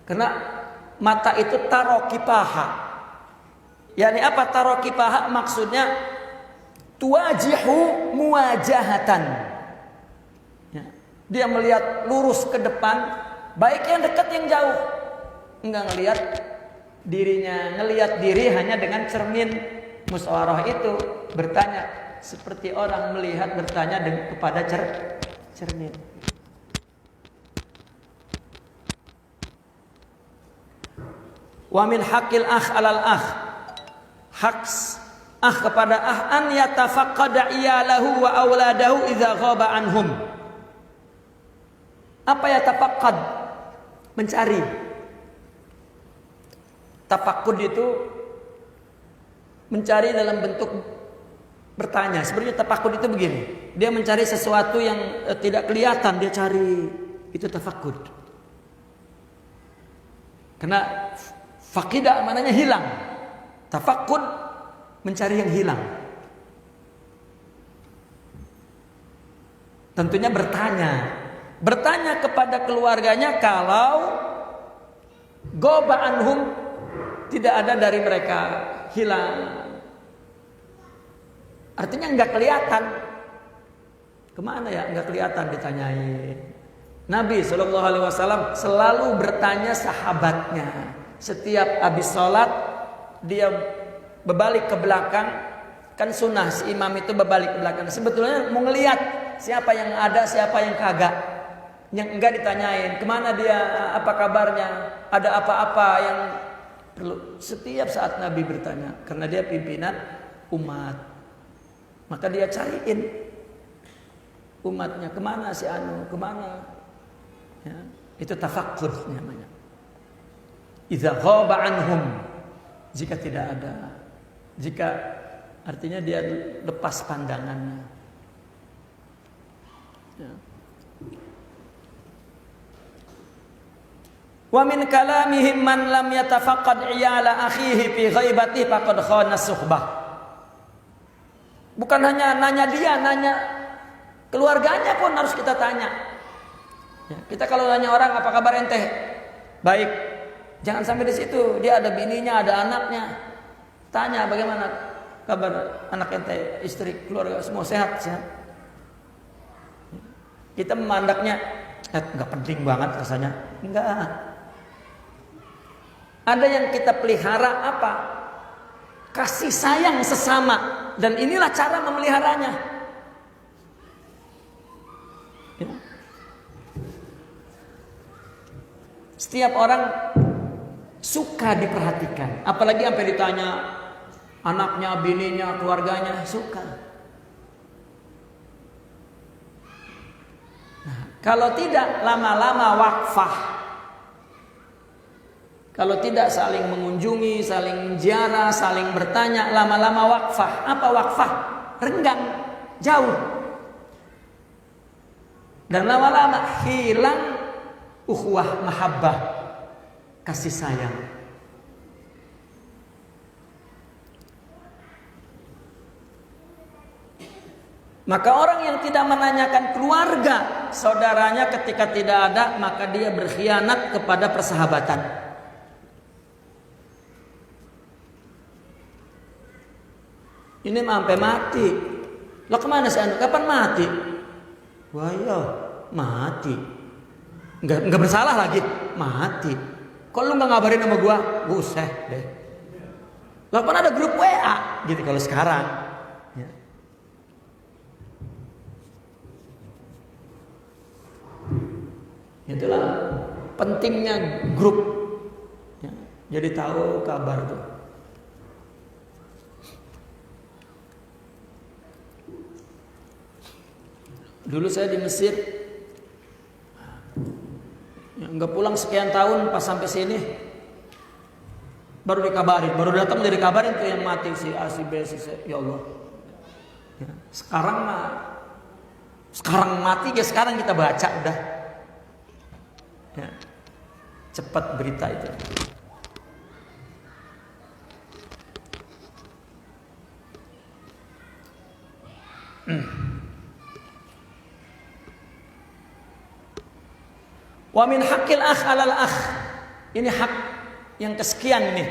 Karena mata itu tarokipaha. Yani apa tarokipaha? Maksudnya tuwajihu muwajahatan. Ya. Dia melihat lurus ke depan, baik yang dekat yang jauh. Enggak ngelihat dirinya, ngelihat diri hanya dengan cermin. Musyawarah itu bertanya seperti orang melihat, bertanya kepada cermin. Wa min haqqil akh alal akh, hak kepada an yatafaqqada iyalahu wa auladahu idza ghaba anhum. Apa yatafaqqad? Mencari. Tafakkud itu mencari dalam bentuk bertanya. Sebenarnya tafakkud itu begini, dia mencari sesuatu yang tidak kelihatan, dia cari. Itu tafakkud. Karena fakida maknanya hilang. Tafakkud mencari yang hilang. Tentunya bertanya kepada keluarganya kalau goba anhum, tidak ada dari mereka, hilang. Artinya enggak kelihatan. Kemana ya? Enggak kelihatan, ditanyain. Nabi SAW selalu bertanya sahabatnya. Setiap habis sholat dia berbalik ke belakang. Kan sunnah si imam itu berbalik ke belakang. Sebetulnya mau ngelihat siapa yang ada, siapa yang kagak. Yang enggak ditanyain kemana dia, apa kabarnya, ada apa-apa yang perlu. Setiap saat Nabi bertanya, karena dia pimpinan umat. Maka dia cariin umatnya, kemana si anu, kemana. Ya, itu tafakkur namanya. Idza ghaba anhum, jika tidak ada, jika artinya dia lepas pandangannya. Ya. Wa min kalamihim man lam yatafaqqad iyala akhihi fi ghaibati faqad khana suhbah. Bukan hanya nanya dia, nanya keluarganya pun harus kita tanya. Ya, kita kalau nanya orang apa kabar ente, baik. Jangan sampai di situ. Dia ada bininya, ada anaknya. Tanya bagaimana kabar anak ente, istri, keluarga semua sehat? Kita memandangnya nggak penting banget rasanya. Enggak. Ada yang kita pelihara apa? Kasih sayang sesama. Dan inilah cara memeliharanya. Ya. Setiap orang suka diperhatikan. Apalagi sampai ditanya anaknya, bininya, keluarganya, suka. Nah, kalau tidak lama-lama wakfah. Kalau tidak saling mengunjungi, saling menziarah, saling bertanya, lama-lama wakfah. Apa wakfah? Renggang, jauh. Dan lama-lama hilang ukhuwah mahabbah, kasih sayang. Maka orang yang tidak menanyakan keluarga saudaranya ketika tidak ada, maka dia berkhianat kepada persahabatan. Ini sampai mati. Lah kemana sih anu? Kapan mati? Wah iya, mati. Enggak bersalah lagi, mati. Kok lu enggak ngabarin sama gua? Buset deh. Lah kan ada grup WA gitu kalau sekarang. Ya. Itulah pentingnya grup. Ya. Jadi tahu kabar tuh. Dulu saya di Mesir, nggak pulang sekian tahun, pas sampai sini baru dikabarin, baru datang dari kabarin tuh yang mati si A, si B, si C. Ya Allah. Ya, sekarang mati ya sekarang kita baca udah. Ya, cepat berita itu. Wa min haqqil akh 'alal akh. Ini hak yang kesekian ini.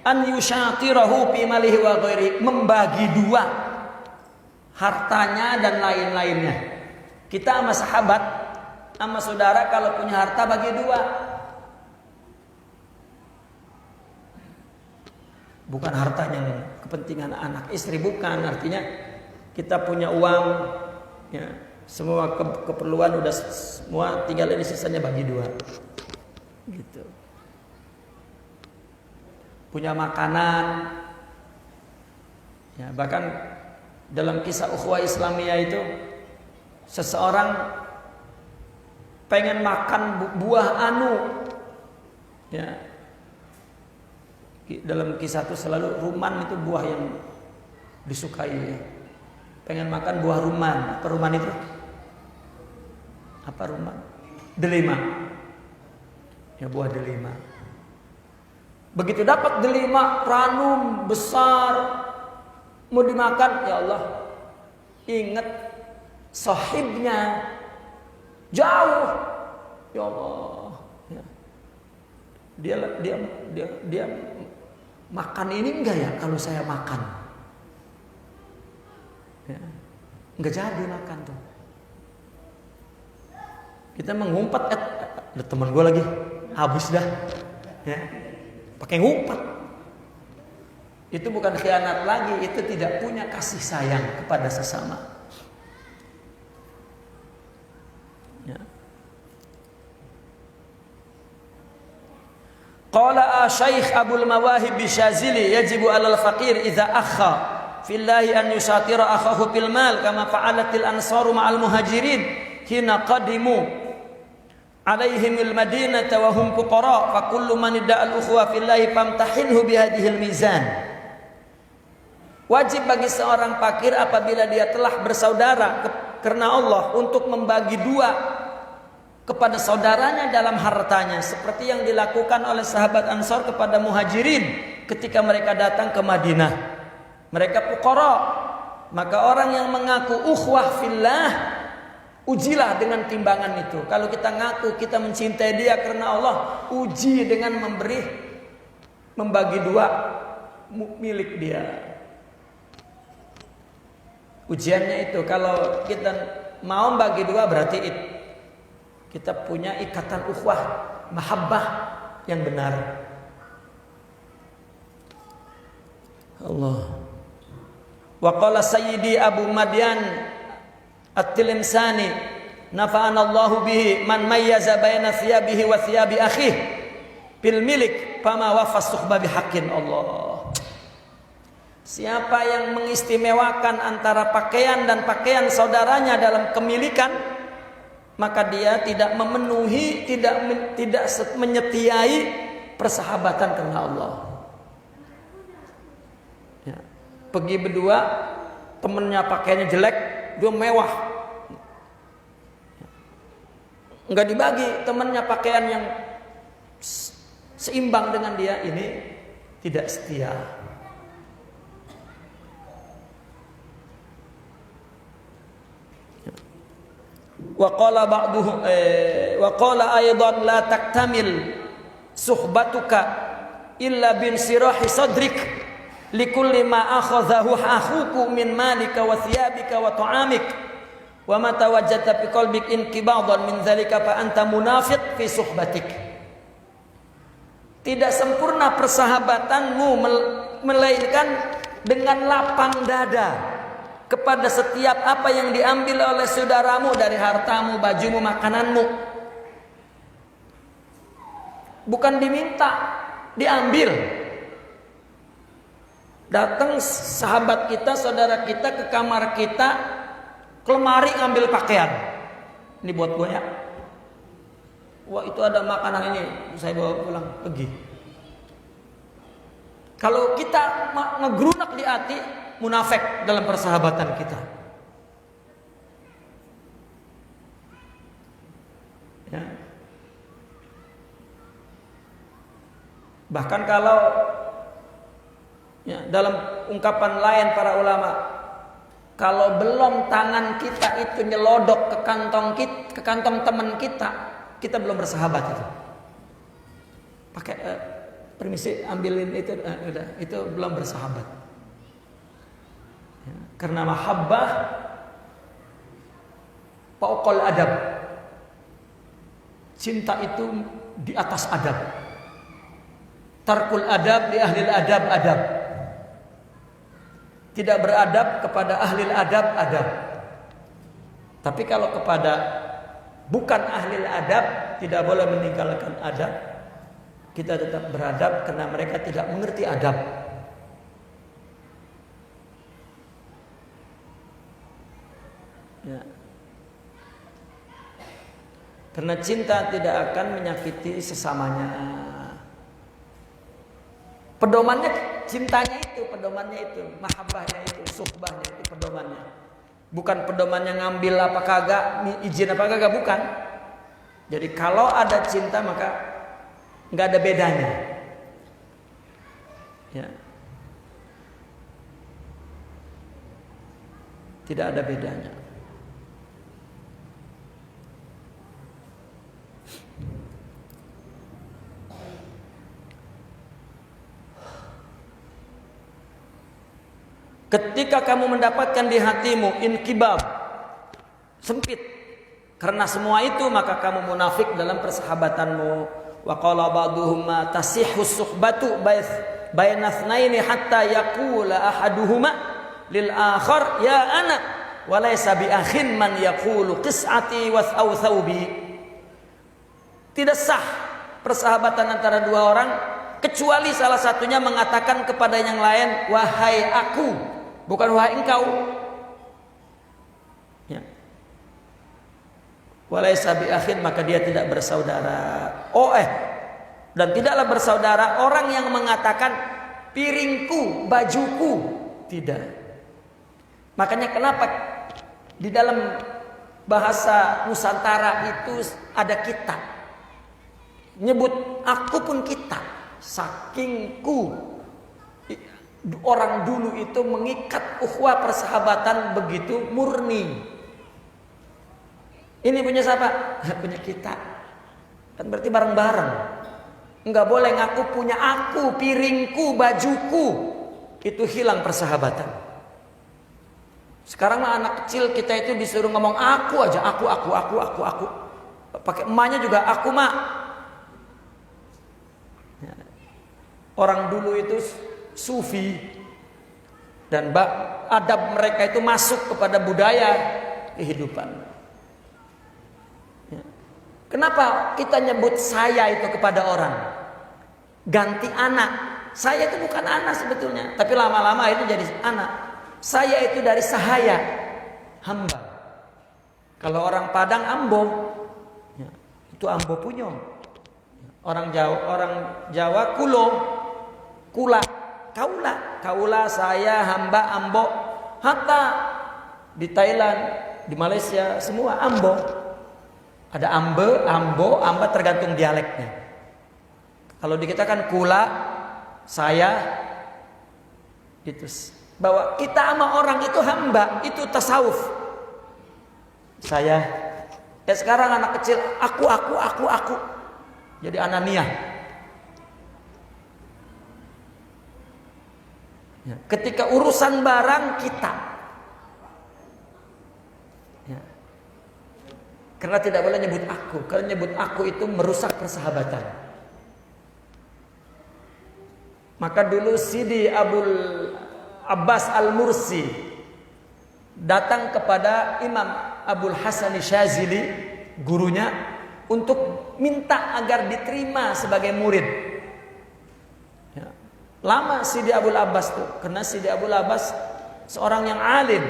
An yusyatirahu fi malihi wa ghairihi, membagi dua hartanya dan lain-lainnya. Kita sama sahabat, sama saudara kalau punya harta bagi dua. Bukan hartanya kepentingan anak istri, bukan. Artinya kita punya uang, ya, semua keperluan udah semua, tinggal ini sisanya bagi dua. Gitu. Punya makanan. Ya, bahkan dalam kisah ukhuwah Islamiyah itu seseorang pengen makan buah anu. Ya. Dalam kisah itu selalu rumman itu buah yang disukai, ya. Pengen makan buah rumman. Apa rumman itu? Apa rumah? Delima. Ya, buah delima. Begitu dapat delima ranum besar mau dimakan, ya Allah, ingat sahibnya jauh. Ya Allah. Ya. Dia makan ini enggak ya kalau saya makan? Ya. Enggak jadi makan tuh. Kita mengumpat, ada teman gue lagi habis dah, ya, pakai ngumpat. Itu bukan khianat lagi, itu tidak punya kasih sayang kepada sesama. Ya. Qala Syekh Abdul Mawahib Syazili, yajibu 'alal faqir idza akha fillahi an yusatira akhahu fil mal kama fa'alatil ansaru ma'al muhajirin hina qadimu alaihimil madinata wa hum fuqara fa kullu man idda'a al-ukhuwa fillahi famtahinhu bihadhil mizan. Wajib bagi seorang fakir apabila dia telah bersaudara karena Allah untuk membagi dua kepada saudaranya dalam hartanya, seperti yang dilakukan oleh sahabat Ansar kepada muhajirin ketika mereka datang ke Madinah. Mereka fuqara, maka orang yang mengaku ukhuwah fillah, Ujilah dengan timbangan itu. Kalau kita ngaku kita mencintai dia karena Allah, uji dengan membagi dua milik dia. Ujiannya itu, kalau kita mau bagi dua berarti kita punya ikatan ukhuwah, mahabbah yang benar. Allah. Wa qala Sayyidi Abu Madyan At-Tilimsani, nafa'anallahu bihi man mayyaza baina thiyabihi wa thiyabi akhih bil milik fama wafa suhbah bihaqqin. Allah. Siapa yang mengistimewakan antara pakaian dan pakaian saudaranya dalam kemilikan, maka dia tidak memenuhi, tidak menyetiai persahabatan karena Allah. Ya. Pergi berdua, temennya pakaiannya jelek, dia mewah, nggak dibagi. Temennya pakaian yang seimbang dengan dia, ini tidak setia. Wa qala ba'duhum wa qala aidan la taktamil suhbatuka illa bin sirahi sadrik likulli ma akhadhahu akhuku min malika wa thiyabika wa ta'amik wa ma tawajjata fi qalbik inqibadan min dzalika fa anta munafiq fi suhbatik. Tidak sempurna persahabatanmu melainkan dengan lapang dada kepada setiap apa yang diambil oleh saudaramu dari hartamu, bajumu, makananmu. Bukan diminta, diambil. Datang sahabat kita, saudara kita ke kamar kita, ke lemari ngambil pakaian. Ini buat gue ya. Wah, itu ada makanan ini, saya bawa pulang, pergi. Kalau kita ngegerunak di hati, munafik dalam persahabatan kita. Ya. Bahkan kalau ya, dalam ungkapan lain para ulama, kalau belum tangan kita itu nyelodok ke kantong teman kita belum bersahabat itu. Pakai permisi ambilin itu, udah, itu belum bersahabat. Ya, karena mahabbah fauqal adab. Cinta itu di atas adab. Tarkul adab li ahli adab adab. Tidak beradab kepada ahli adab. Tapi kalau kepada bukan ahli adab, tidak boleh meninggalkan adab. Kita tetap beradab karena mereka tidak mengerti adab. Ya. Karena cinta tidak akan menyakiti sesamanya. Pedomannya cintanya itu, mahabbahnya itu, suhbahnya itu pedomannya. Bukan pedomannya ngambil apa kagak, izin apa kagak, bukan. Jadi kalau ada cinta maka nggak ada bedanya. Ya. Tidak ada bedanya. Ketika kamu mendapatkan di hatimu inkibab, sempit karena semua itu, maka kamu munafik dalam persahabatanmu. Wa qala ba'duhum ma tasihhu suhbatu baina itsnaini hatta yaqula ahaduhuma lil akhar ya ana wa laysa bi akhin man yaqulu qis'ati wa thawbi. Tidak sah persahabatan antara dua orang kecuali salah satunya mengatakan kepada yang lain wahai aku, bukan wahai engkau. Ya. Walaysa bi akhin, maka dia tidak bersaudara. Dan tidaklah bersaudara orang yang mengatakan piringku, bajuku, tidak. Makanya kenapa di dalam bahasa Nusantara itu ada kita. Nyebut aku pun kita. Sakingku. Orang dulu itu mengikat ukhuwah persahabatan begitu murni. Ini punya siapa? Punya kita. Kan berarti bareng-bareng. Enggak boleh ngaku punya aku, piringku, bajuku. Itu hilang persahabatan. Sekarang anak kecil kita itu disuruh ngomong aku aja, aku. Pakai emaknya juga aku, mak. Orang dulu itu sufi dan adab mereka itu masuk kepada budaya kehidupan. Kenapa kita nyebut saya itu kepada orang? Ganti anak. Saya itu bukan anak sebetulnya, tapi lama-lama itu jadi anak. Saya itu dari sahaya, hamba. Kalau orang Padang ambo, itu ambo punyo. Orang Jawa kulo, kula, kaula saya, hamba, ambo. Hatta di Thailand, di Malaysia semua ambo. Ada ambo, amba tergantung dialeknya. Kalau di kita kan kula, saya, itu bahwa kita sama orang itu hamba, itu tasawuf. Saya, sekarang anak kecil, aku. Jadi ananiah. Ketika urusan barang kita. Karena tidak boleh nyebut aku. Karena nyebut aku itu merusak persahabatan. Maka dulu Sidi Abul Abbas Al-Mursi datang kepada Imam Abul Hasan Syazili, gurunya, untuk minta agar diterima sebagai murid. Lama Sidi Abul Abbas tuh, karena Sidi Abul Abbas seorang yang alim.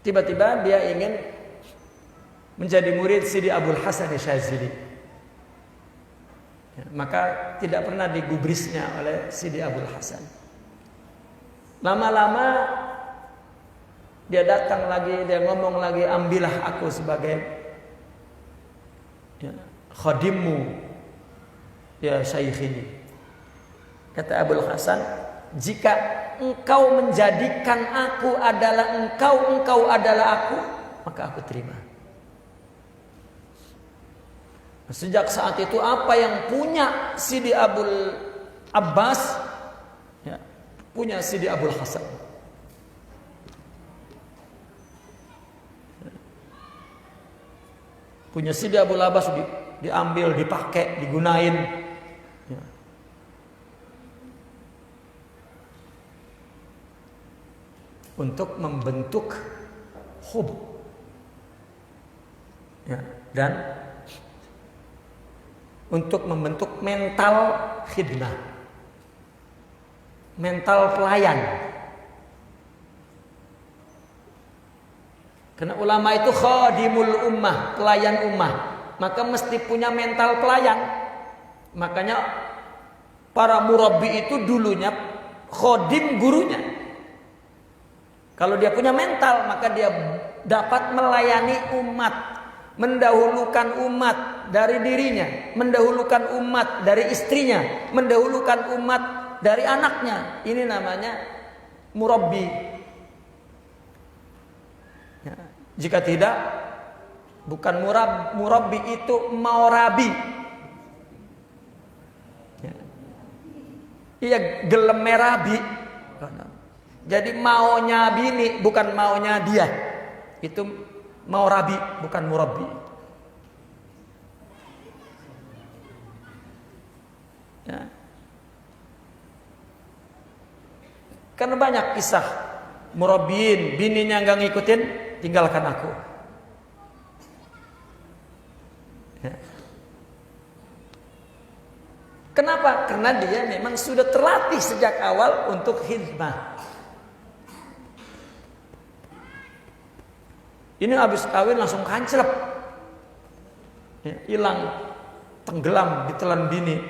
Tiba-tiba dia ingin menjadi murid Sidi Abul Hasan Syazili. Maka tidak pernah digubrisnya oleh Sidi Abul Hasan. Lama-lama dia datang lagi, dia ngomong lagi, ambillah aku sebagai khadimmu ya syaikhi. Kata Abul Hasan, jika engkau menjadikan aku adalah engkau adalah aku, maka aku terima. Sejak saat itu apa yang punya Sidi Abul Abbas, punya Sidi Abul Hasan. Punya Sidi Abul Abbas diambil, dipakai, digunain. Untuk membentuk hub. Dan untuk membentuk mental khidmah, mental pelayan. Karena ulama itu khadimul ummah, pelayan ummah, maka mesti punya mental pelayan. Makanya para murabbi itu dulunya khadim gurunya. Kalau dia punya mental, maka dia dapat melayani umat, mendahulukan umat dari dirinya, mendahulukan umat dari istrinya, mendahulukan umat dari anaknya. Ini namanya murabbi. Jika tidak, bukan murabbi, itu maurabi. Iya, gelem merabi. Jadi maunya bini, bukan maunya dia. Itu maurabi, bukan murabbi. Karena banyak kisah murabbiin, bininya nggak ngikutin, tinggalkan aku. Kenapa? Karena dia memang sudah terlatih sejak awal untuk khidmah. Ini habis kawin langsung kanclep, hilang, tenggelam ditelan bini.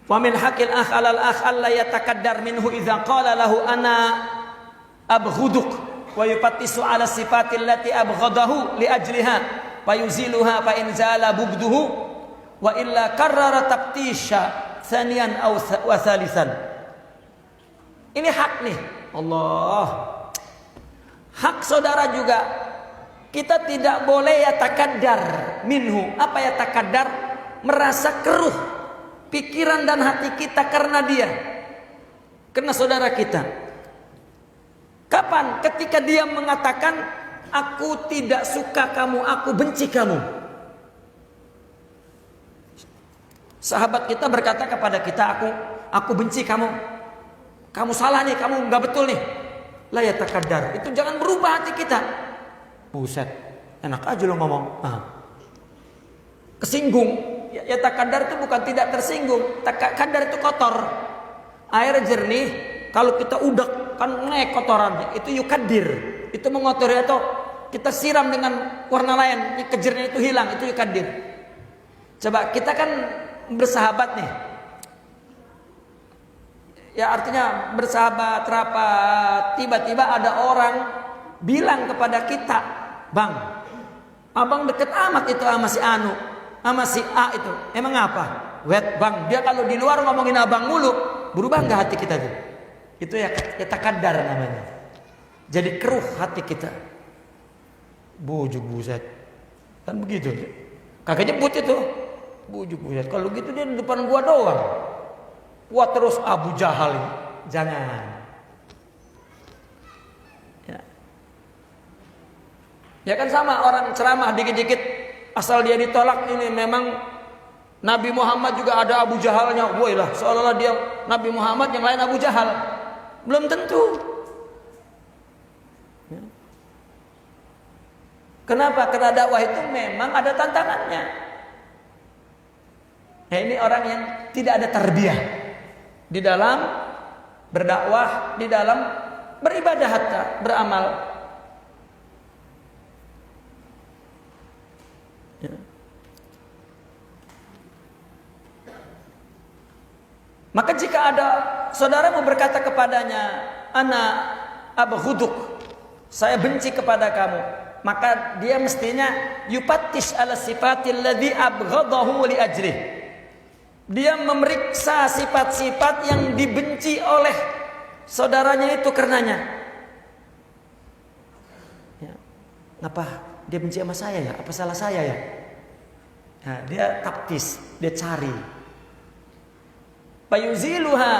Wa min haqqil akh 'alal akh alla yatakaddar minhu idza qala lahu ana abghuduk wa yufattisu 'ala sifati allati abghadahu li ajliha fa yuziluha fa in zala bugduhu wa illa karrara taftisha thaniyan aw wa thalithan. Ini hak nih. Allah. Hak saudara juga. Kita tidak boleh yatakaddar minhu. Apa yatakaddar? Merasa keruh pikiran dan hati kita karena dia. Karena saudara kita. Kapan? Ketika dia mengatakan, aku tidak suka kamu, aku benci kamu. Sahabat kita berkata kepada kita, aku benci kamu. Kamu salah nih, kamu nggak betul nih. La yatakaddar. Itu jangan berubah hati kita. Buset, enak aja lo ngomong. Kesinggung. Yatakaddar itu bukan tidak tersinggung. Kadar itu kotor. Air jernih, kalau kita udak kan naik kotorannya. Itu yukadir. Itu mengotori atau kita siram dengan warna lain, kejirnya itu hilang. Itu yukadir. Coba kita kan bersahabat nih. Ya artinya bersahabat, rapat. Tiba-tiba ada orang bilang kepada kita, Bang, abang deket amat itu sama si Anu, sama si A itu. Emang apa? Wet bang, dia kalau di luar ngomongin abang mulu, berubah nggak hati kita tuh? Itu ya takaddar namanya. Jadi keruh hati kita. Bujuk buset. Kan begitu. Kagak nyebut itu. Bujuk buset. Kalau gitu dia di depan gua doang. Wah terus Abu Jahal ini. Jangan. Ya kan sama orang ceramah dikit-dikit asal dia ditolak, ini memang Nabi Muhammad juga ada Abu Jahalnya. Woilah, seolah-olah dia Nabi Muhammad, yang lain Abu Jahal. Belum tentu. Kenapa? Karena dakwah itu memang ada tantangannya. Nah, ini orang yang tidak ada tarbiyah di dalam berdakwah, di dalam beribadah hatta beramal. Maka jika ada saudaramu berkata kepadanya, ana abghuduk, saya benci kepada kamu, maka dia mestinya yufattish ala sifatil ladzi abghadahu li ajrih. Dia memeriksa sifat-sifat yang dibenci oleh saudaranya itu karenanya. Ya. Ngapa dia benci sama saya ya? Apa salah saya ya? Nah, dia taktis, dia cari. Fayuziluha,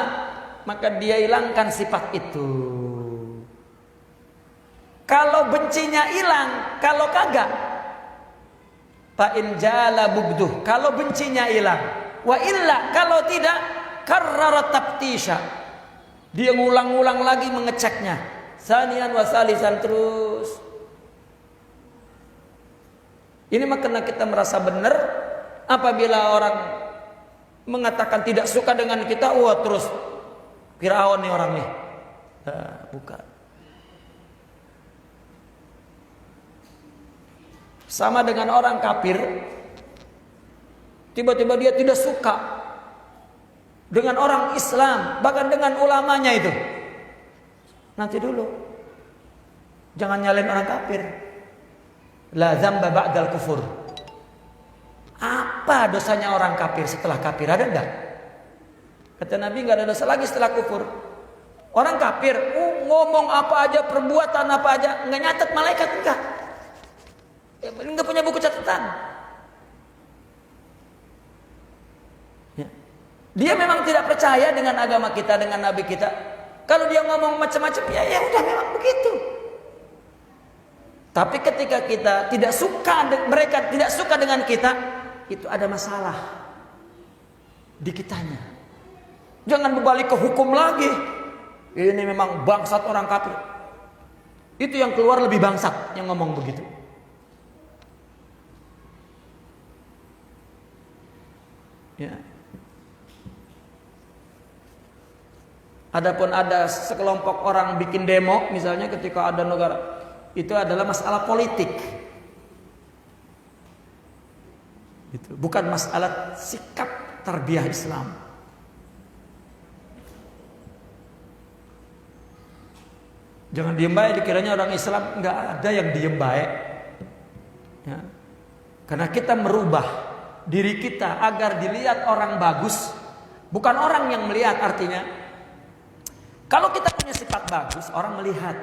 maka dia hilangkan sifat itu. Kalau bencinya hilang, kalau kagak, fa in jala bugduh, kalau bencinya hilang, wa illa, kalau tidak, karrara taftisha, dia ngulang-ngulang lagi mengeceknya, sanian wa salisan, terus. Ini makanya kita merasa benar apabila orang mengatakan tidak suka dengan kita, wah terus Firaun nih orang nih. Bukan. Sama dengan orang kafir, tiba-tiba dia tidak suka dengan orang Islam, bahkan dengan ulamanya itu. Nanti dulu, jangan nyalain orang kafir. La dzamba ba'dal kufur. Apa dosanya orang kafir setelah kafir? Ada enggak? Kata Nabi, enggak ada dosa lagi setelah kufur. Orang kafir ngomong apa aja, perbuatan apa aja, enggak nyatet malaikat, enggak. Enggak punya buku catatan. Ya. Dia memang tidak percaya dengan agama kita, dengan Nabi kita. Kalau dia ngomong macam-macam, ya udah memang begitu. Tapi ketika kita tidak suka, mereka tidak suka dengan kita, itu ada masalah di kitanya. Jangan berbalik ke hukum lagi. Ini memang bangsat orang kafir. Itu yang keluar lebih bangsat yang ngomong begitu. Ya. Adapun ada sekelompok orang bikin demo, misalnya ketika ada negara, itu adalah masalah politik. Itu bukan masalah sikap tarbiyah Islam. Jangan diem baik, dikiranya orang Islam nggak ada yang diem baik. Ya. Karena kita merubah diri kita agar dilihat orang bagus, bukan orang yang melihat. Artinya kalau kita punya sifat bagus, orang melihat.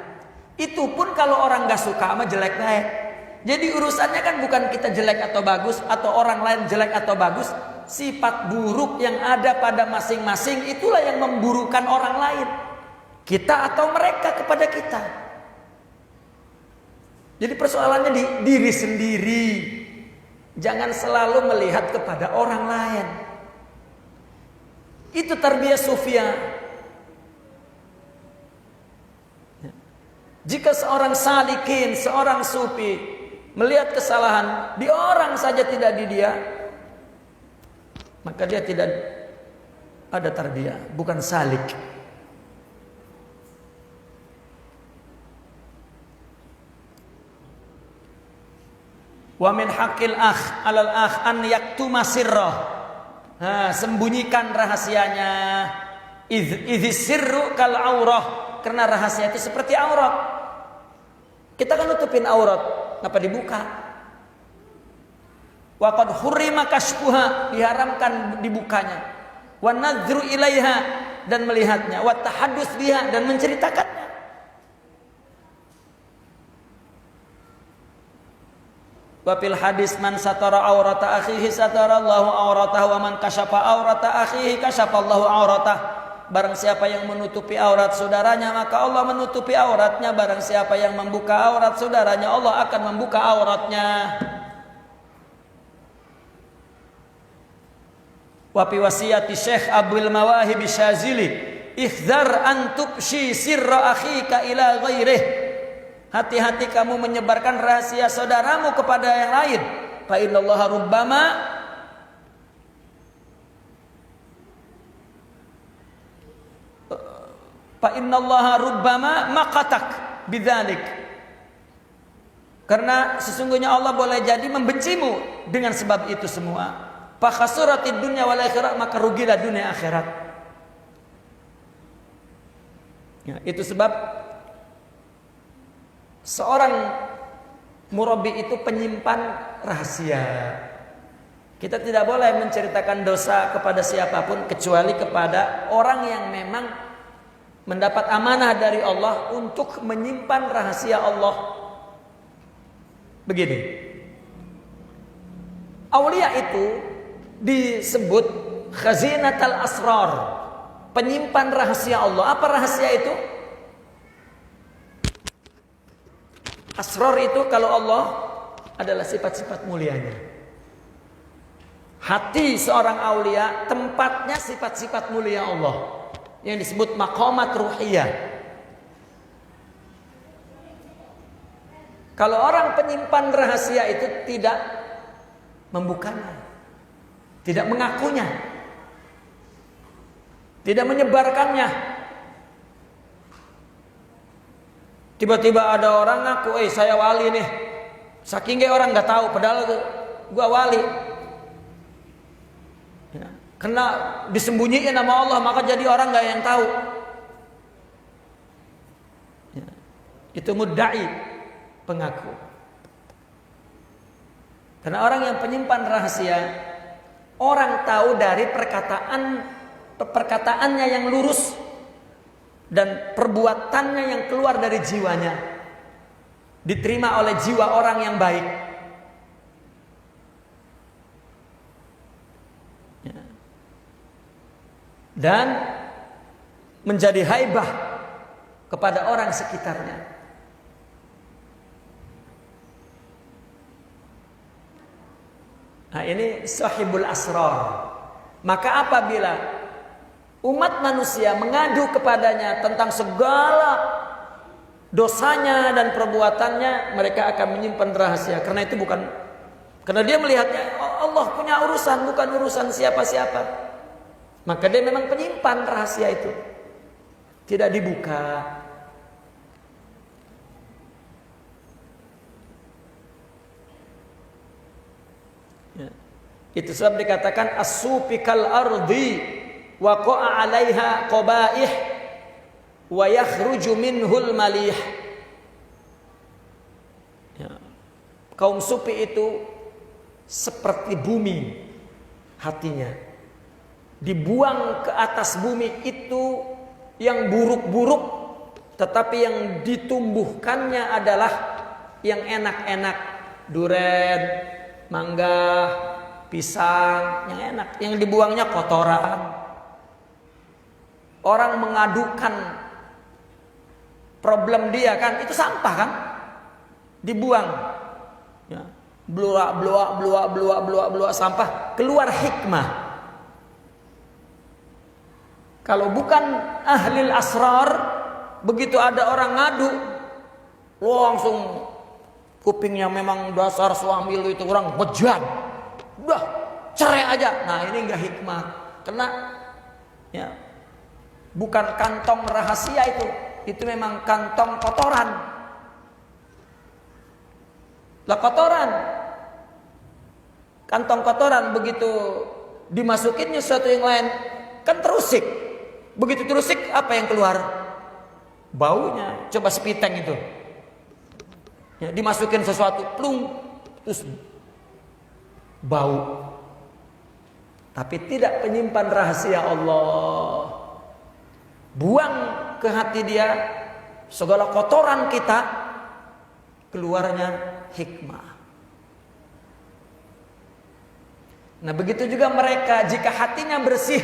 Itu pun kalau orang gak suka sama jelek baik. Jadi urusannya kan bukan kita jelek atau bagus, atau orang lain jelek atau bagus. Sifat buruk yang ada pada masing-masing itulah yang memburukan orang lain, kita atau mereka kepada kita. Jadi persoalannya di diri sendiri. Jangan selalu melihat kepada orang lain. Itu tarbiyah sufiyah. Jika seorang salikin, seorang sufi melihat kesalahan di orang saja, tidak di dia, maka dia tidak ada tarbiyah, bukan salik. Wa min haqqil akh 'alal akh an yaktuma sirrah. Sembunyikan rahasianya. Idz sirru kal aurah. Karena rahasia itu seperti aurat. Kita kan nutupin aurat, kenapa dibuka? Wa qad hurrima kashfuha, diharamkan dibukanya. Wa nadzru ilaiha, dan melihatnya. Wa tahaddus biha, dan menceritakannya. Wa fil hadis man satara aurata akhihi satara Allahu auratahu wa man kasyafa aurata akhihi kasyafa Allahu auratahu. Barang siapa yang menutupi aurat saudaranya, maka Allah menutupi auratnya. Barang siapa yang membuka aurat saudaranya, Allah akan membuka auratnya. Wa fi wasiyati Syekh Abdul Mawahib Syazili, ihdzar an tubshi sirra akhika ila ghairih. Hati-hati kamu menyebarkan rahasia saudaramu kepada yang lain. Fa innallaha rubbama Fa innallaha rubbama maqatak bidzalik. Karena sesungguhnya Allah boleh jadi membencimu dengan sebab itu semua. Fa khasuratid dunya wal akhirah, maka rugilah dunia akhirat. Ya, itu sebab seorang murabbi itu penyimpan rahasia. Kita tidak boleh menceritakan dosa kepada siapapun kecuali kepada orang yang memang mendapat amanah dari Allah untuk menyimpan rahasia Allah. Begini, aulia itu disebut khazinatul asrar, penyimpan rahasia Allah. Apa rahasia itu? Asrar itu kalau Allah adalah sifat-sifat mulianya. Hati seorang aulia tempatnya sifat-sifat mulia Allah, yang disebut maqamat ruhiyah. Kalau orang penyimpan rahasia itu tidak membukanya, tidak mengakunya, tidak menyebarkannya. Tiba-tiba ada orang ngaku, saya wali nih. Saking orang nggak tahu, padahal gua wali. Ya. Karena disembunyiin nama Allah, maka jadi orang nggak yang tahu. Ya. Itu mudda'i, pengaku. Karena orang yang penyimpan rahasia, orang tahu dari perkataannya yang lurus dan perbuatannya yang keluar dari jiwanya, diterima oleh jiwa orang yang baik. Dan menjadi haibah kepada orang sekitarnya. Nah, ini sahibul asrar. Maka apabila umat manusia mengadu kepadanya tentang segala dosanya dan perbuatannya, mereka akan menyimpan rahasia. Karena itu karena dia melihatnya Allah punya urusan, bukan urusan siapa-siapa. Maka dia memang penyimpan rahasia itu, tidak dibuka. Ya. Itu sebab dikatakan as-supikal ardi wa qa'a 'alaiha qabaih wa yakhruju minhul malih. Ya. Kaum sufi itu seperti bumi hatinya. Dibuang ke atas bumi itu yang buruk-buruk, tetapi yang ditumbuhkannya adalah yang enak-enak. Duren, mangga, pisang, yang enak. Yang dibuangnya kotoran. Orang mengadukan problem dia kan, itu sampah kan, dibuang. Ya. Blua sampah, keluar hikmah. Kalau bukan ahlil asrar, begitu ada orang ngadu, langsung kupingnya memang dasar suami lu itu orang bejat, udah cerai aja. Nah ini enggak hikmah, karena ya bukan kantong rahasia itu memang kantong kotoran. Lah kotoran, kantong kotoran begitu dimasukinnya sesuatu yang lain kan terusik. Begitu terusik apa yang keluar? Baunya. Coba sepiteng itu. Ya, dimasukin sesuatu, plung, terus bau. Tapi tidak penyimpan rahasia Allah. Buang ke hati dia segala kotoran kita, keluarnya hikmah. Nah begitu juga mereka, jika hatinya bersih,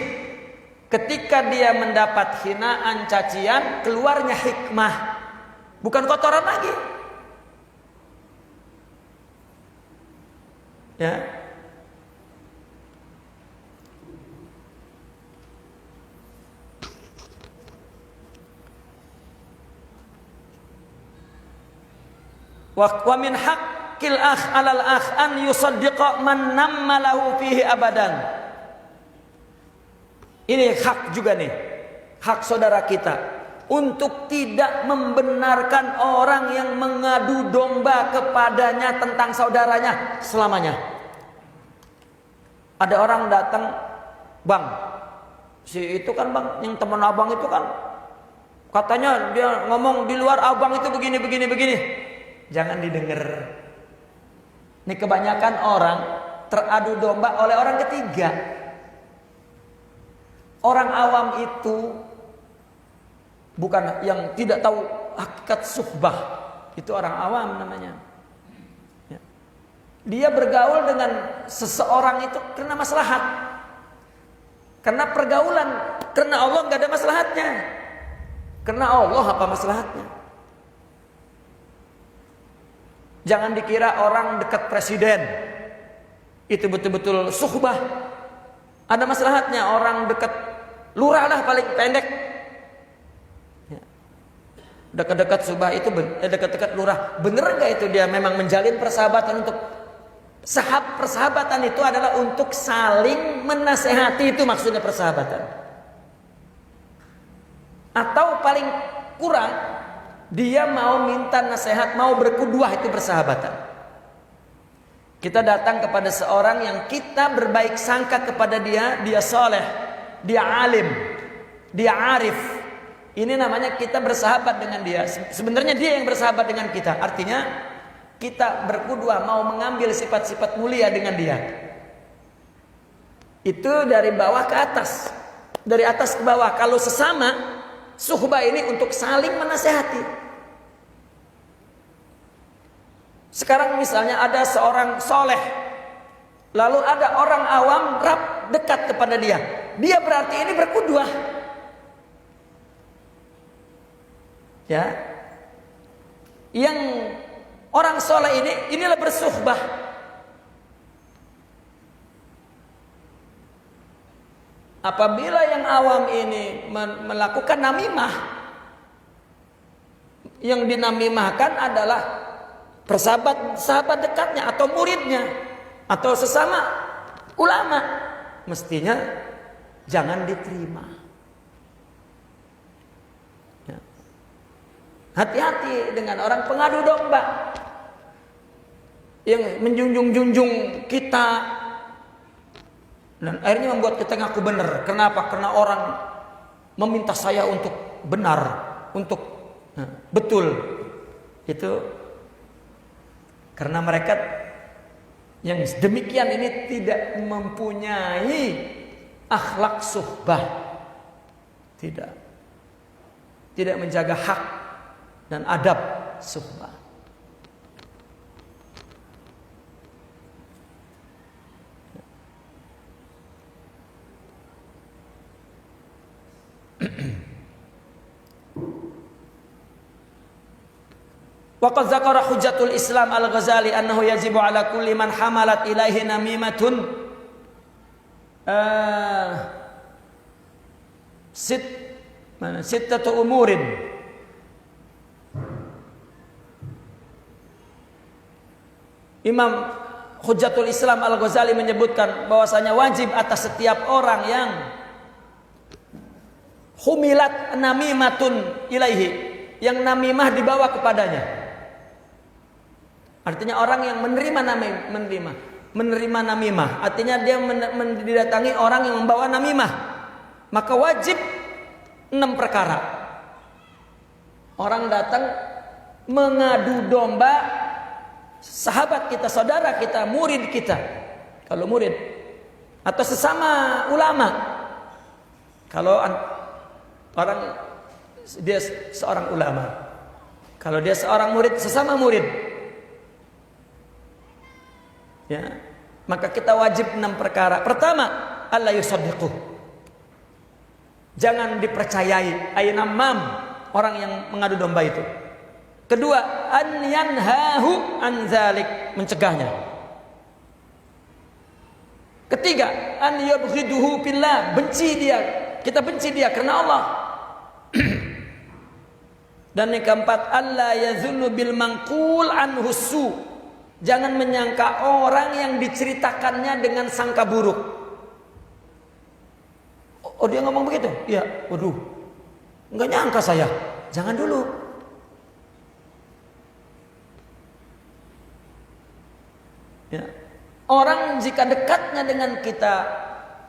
ketika dia mendapat hinaan, cacian, keluarnya hikmah, bukan kotoran lagi. Ya. Wa min haqqil akh 'alal akh an yusaddiqa man namma lahu fihi abadan. Ini hak juga nih, hak saudara kita untuk tidak membenarkan orang yang mengadu domba kepadanya tentang saudaranya selamanya. Ada orang datang, "Bang, si itu kan bang, yang teman abang itu kan katanya dia ngomong di luar abang itu begini." Jangan didengar. Ini kebanyakan orang teradu domba oleh orang ketiga. Orang awam itu bukan yang tidak tahu hakikat suhbah. Itu orang awam namanya. Ya. Dia bergaul dengan seseorang itu karena maslahat. Karena pergaulan. Karena Allah nggak ada maslahatnya. Karena Allah apa maslahatnya? Jangan dikira orang dekat presiden itu betul-betul suhbah. Ada maslahatnya. Orang dekat lurah lah paling pendek. Ya. Dekat-dekat subah itu dekat-dekat lurah. Bener gak itu dia memang menjalin persahabatan untuk persahabatan itu adalah untuk saling menasehati, itu maksudnya persahabatan. Atau paling kurang dia mau minta nasihat, mau berkuduah, itu persahabatan. Kita datang kepada seorang yang kita berbaik sangka kepada dia, dia soleh, dia alim, dia arif. Ini namanya kita bersahabat dengan dia. Sebenarnya dia yang bersahabat dengan kita. Artinya kita berkuduah, mau mengambil sifat-sifat mulia dengan dia. Itu dari bawah ke atas, dari atas ke bawah. Kalau sesama, suhbah ini untuk saling menasehati. Sekarang misalnya ada seorang soleh, lalu ada orang awam dekat kepada dia. Dia berarti ini berkuduah. Ya. Yang orang soleh inilah bersuhbah. Apabila yang awam ini melakukan namimah, yang dinamimahkan adalah sahabat dekatnya atau muridnya atau sesama ulama, mestinya jangan diterima. Ya. Hati-hati dengan orang pengadu domba yang menjunjung-junjung kita dan akhirnya membuat kita ngaku benar. Kenapa? Karena orang meminta saya untuk benar, untuk betul. Itu karena mereka Yang demikian ini tidak mempunyai akhlak suhbah. Tidak menjaga hak dan adab suhbah. Waqad zakara Hujjatul Islam Al-Ghazali annahu yajibu ala kulli man hamalat ilaihi namimatun sittatu umurin. Imam Hujjatul Islam Al-Ghazali menyebutkan bahwasanya wajib atas setiap orang yang humilat namimatun ilaihi, yang namimah dibawa kepadanya. Artinya orang yang menerima namimah, artinya dia mendatangi orang yang membawa namimah, maka wajib 6 perkara. Orang datang mengadu domba sahabat kita, saudara kita, murid kita, kalau murid, atau sesama ulama. Kalau orang dia seorang ulama, kalau dia seorang murid, sesama murid, ya, maka kita wajib 6 perkara. Pertama, alla yusaddiquh, jangan dipercayai, ainamam, orang yang mengadu domba itu. Kedua, an yanhahu an zalik, mencegahnya. Ketiga, an yubghiduhu billah, benci dia, kita benci dia karena Allah. Dan yang keempat, alla yazunnu bil manqul anhu su, jangan menyangka orang yang diceritakannya dengan sangka buruk. Oh dia ngomong begitu? Iya, waduh, nggak nyangka saya. Jangan dulu. Ya. Orang jika dekatnya dengan kita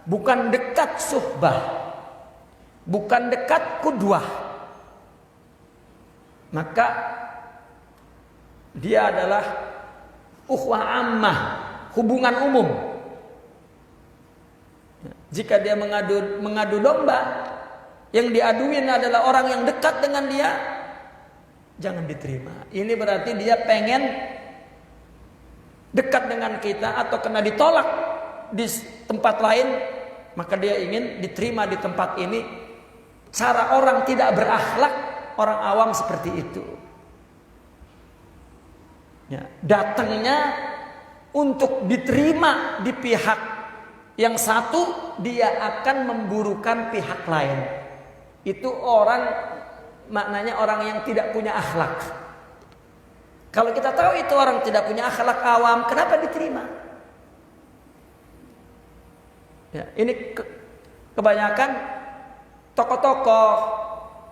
bukan dekat suhbah, bukan dekat qudwah, maka dia adalah ukhwah ammah, hubungan umum. Jika dia mengadu domba, yang diaduin adalah orang yang dekat dengan dia, jangan diterima. Ini berarti dia pengen dekat dengan kita, atau kena ditolak di tempat lain, maka dia ingin diterima di tempat ini. Cara orang tidak berakhlak, orang awam seperti itu. Ya, datangnya untuk diterima di pihak yang satu, dia akan memburukan pihak lain. Itu orang, maknanya orang yang tidak punya akhlak. Kalau kita tahu itu orang tidak punya akhlak awam, kenapa diterima? Ya, ini kebanyakan tokoh-tokoh,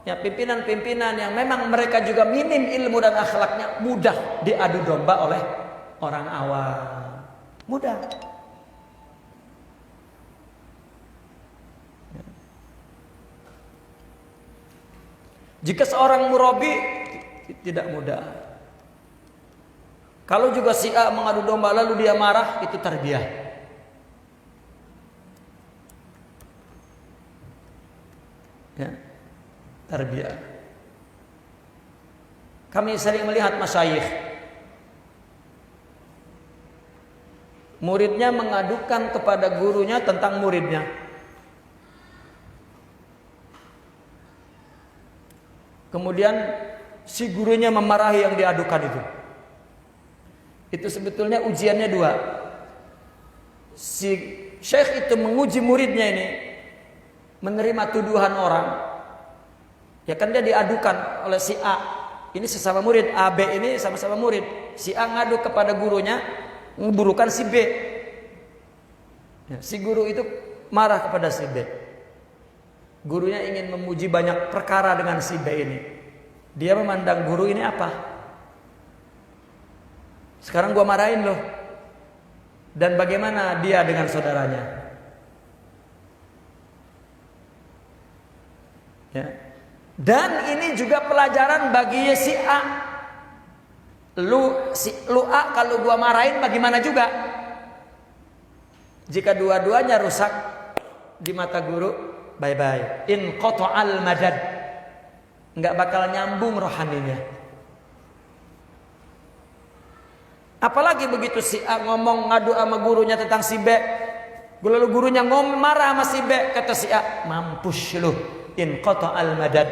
ya, pimpinan-pimpinan yang memang mereka juga minim ilmu dan akhlaknya, mudah diadu domba oleh orang awam. Mudah. Jika seorang murabi tidak mudah. Kalau juga si A mengadu domba lalu dia marah, itu tarbiyah. Ya, tarbiyah. Kami sering melihat masyayikh, muridnya mengadukan kepada gurunya tentang muridnya. Kemudian si gurunya memarahi yang diadukan itu. Itu sebetulnya ujiannya 2. Si syekh itu menguji muridnya ini, menerima tuduhan orang. Ya kan dia diadukan oleh si A. Ini sesama murid, A, B ini sama-sama murid. Si A ngadu kepada gurunya, memburukan si B. Ya, si guru itu marah kepada si B. Gurunya ingin memuji banyak perkara dengan si B ini. Dia memandang guru ini apa? Sekarang gua marahin loh. Dan bagaimana dia dengan saudaranya? Ya. Dan ini juga pelajaran bagi si A. Lu A kalau gua marahin bagaimana juga? Jika dua-duanya rusak di mata guru, bye-bye. In qata'al madad. Enggak bakal nyambung rohaninya. Apalagi begitu si A ngomong ngadu sama gurunya tentang si B. Lalu gurunya marah sama si B, kata si A, mampus lu, in qata'al madad